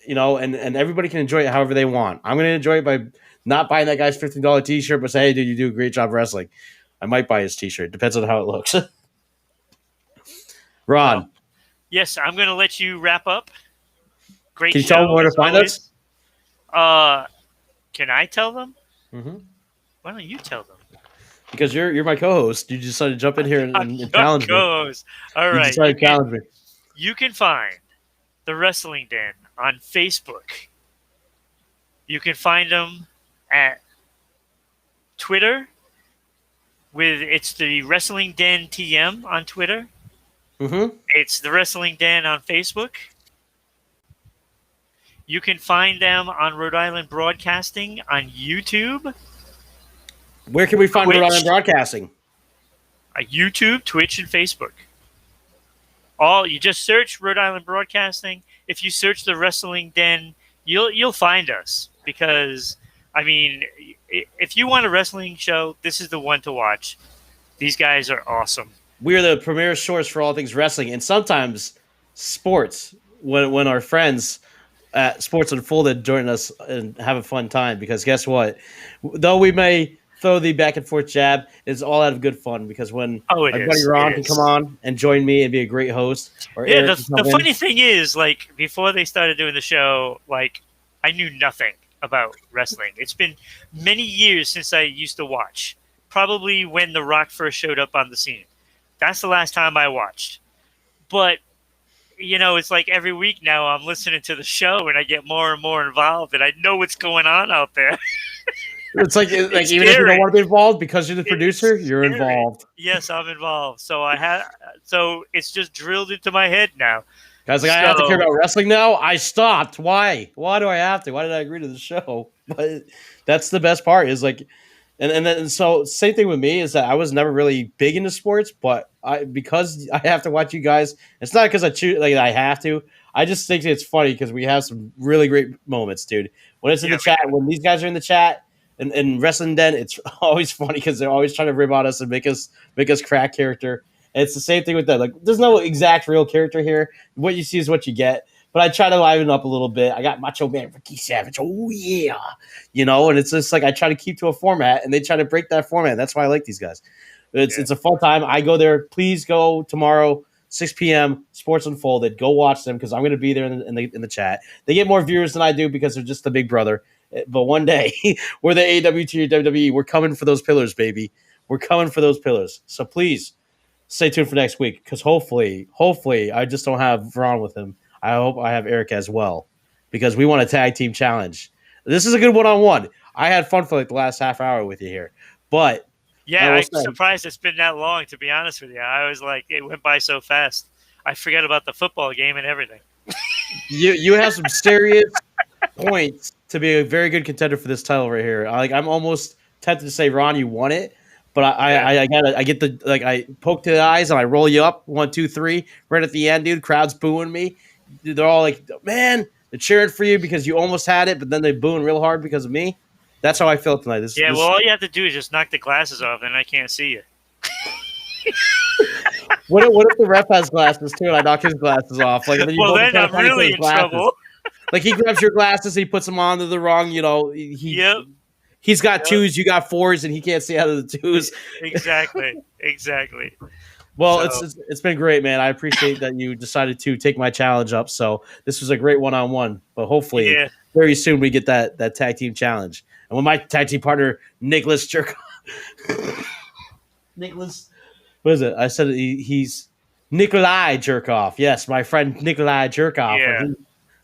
and everybody can enjoy it however they want. I'm going to enjoy it by not buying that guy's $15 t-shirt, but say, hey, dude, you do a great job wrestling. I might buy his t-shirt. Depends on how it looks. Ron. Well, yes, I'm going to let you wrap up. Great Can you show, tell them where to as find always. us? Can I tell them? Mm-hmm. Why don't you tell them? Because you're my co-host. You decided to jump in here and challenge me. Co-host. All You right. decided to challenge me. You can find the Wrestling Den on Facebook. You can find them at Twitter. It's the Wrestling Den TM on Twitter. Mm-hmm. It's the Wrestling Den on Facebook. You can find them on Rhode Island Broadcasting on YouTube. Where can we find Twitch. Rhode Island Broadcasting? YouTube, Twitch, and Facebook. You just search Rhode Island Broadcasting. If you search the Wrestling Den, you'll find us, because I mean, if you want a wrestling show, this is the one to watch. These guys are awesome. We are the premier source for all things wrestling and sometimes sports. When our friends at Sports Unfolded join us and have a fun time, because guess what? Though we may throw the back and forth jab, it's all out of good fun, because when my buddy Ron can come on and join me and be a great host, or yeah, the funny thing is, like, before they started doing the show, like, I knew nothing about wrestling. It's been many years since I used to watch, probably when The Rock first showed up on the scene. That's the last time I watched. But it's like every week now I'm listening to the show and I get more and more involved and I know what's going on out there. It's like even if you don't want to be involved, because you're the producer, you're involved. Yes, I'm involved. So it's just drilled into my head now. Guys, I have to care about wrestling now. I stopped. Why? Why do I have to? Why did I agree to the show? But that's the best part. Is like, and so same thing with me is that I was never really big into sports, but because I have to watch you guys. It's not because I choose, like I have to. I just think it's funny because we have some really great moments, dude. When it's in the chat, when these guys are in the chat. And Wrestling Den, it's always funny because they're always trying to rib on us and make us crack character. And it's the same thing with that. Like, there's no exact real character here. What you see is what you get. But I try to liven up a little bit. I got Macho Man Ricky Savage. Oh yeah, And it's just like I try to keep to a format, and they try to break that format. That's why I like these guys. It's a fun time. I go there. Please go tomorrow, 6 p.m. Sports Unfolded. Go watch them because I'm going to be there in the chat. They get more viewers than I do because they're just the big brother. But one day, we're the AEW to your WWE. We're coming for those pillars, baby. We're coming for those pillars. So please stay tuned for next week, because hopefully, I just don't have Ron with him. I hope I have Eric as well, because we want a tag team challenge. This is a good one-on-one. I had fun for like the last half hour with you here. But yeah, I'm surprised it's been that long, to be honest with you. I was like, it went by so fast. I forget about the football game and everything. You have some serious points to be a very good contender for this title right here. I'm almost tempted to say, Ron, you won it, but I poke to the eyes and I roll you up 1, 2, 3 right at the end, dude. Crowd's booing me. They're all like, man, they're cheering for you because you almost had it, but then they're booing real hard because of me. That's how I feel tonight. Well, all you have to do is just knock the glasses off, and I can't see you. What if the ref has glasses too, and I knock his glasses off? Like, then I'm really in trouble. Like, he grabs your glasses, he puts them on to the wrong, he's got 2s, you got 4s, and he can't see out of the 2s. Exactly. Well, it's been great, man. I appreciate that you decided to take my challenge up. So this was a great one-on-one, but hopefully very soon we get that tag team challenge. And when my tag team partner Nicholas Jerkoff, Nicholas, what is it? I said he's Nikolai Jerkoff. Yes, my friend Nikolai Jerkoff. Yeah.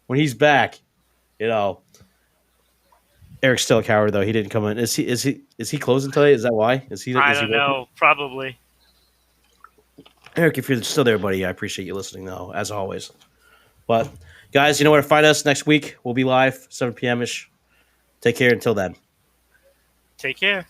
When he's back, you know. Eric's still a coward though. He didn't come in. Is he closing today? Is that why? I don't know. Probably. Eric, if you're still there, buddy, I appreciate you listening though, as always. But guys, you know where to find us next week. We'll be live 7 p.m. ish. Take care until then. Take care.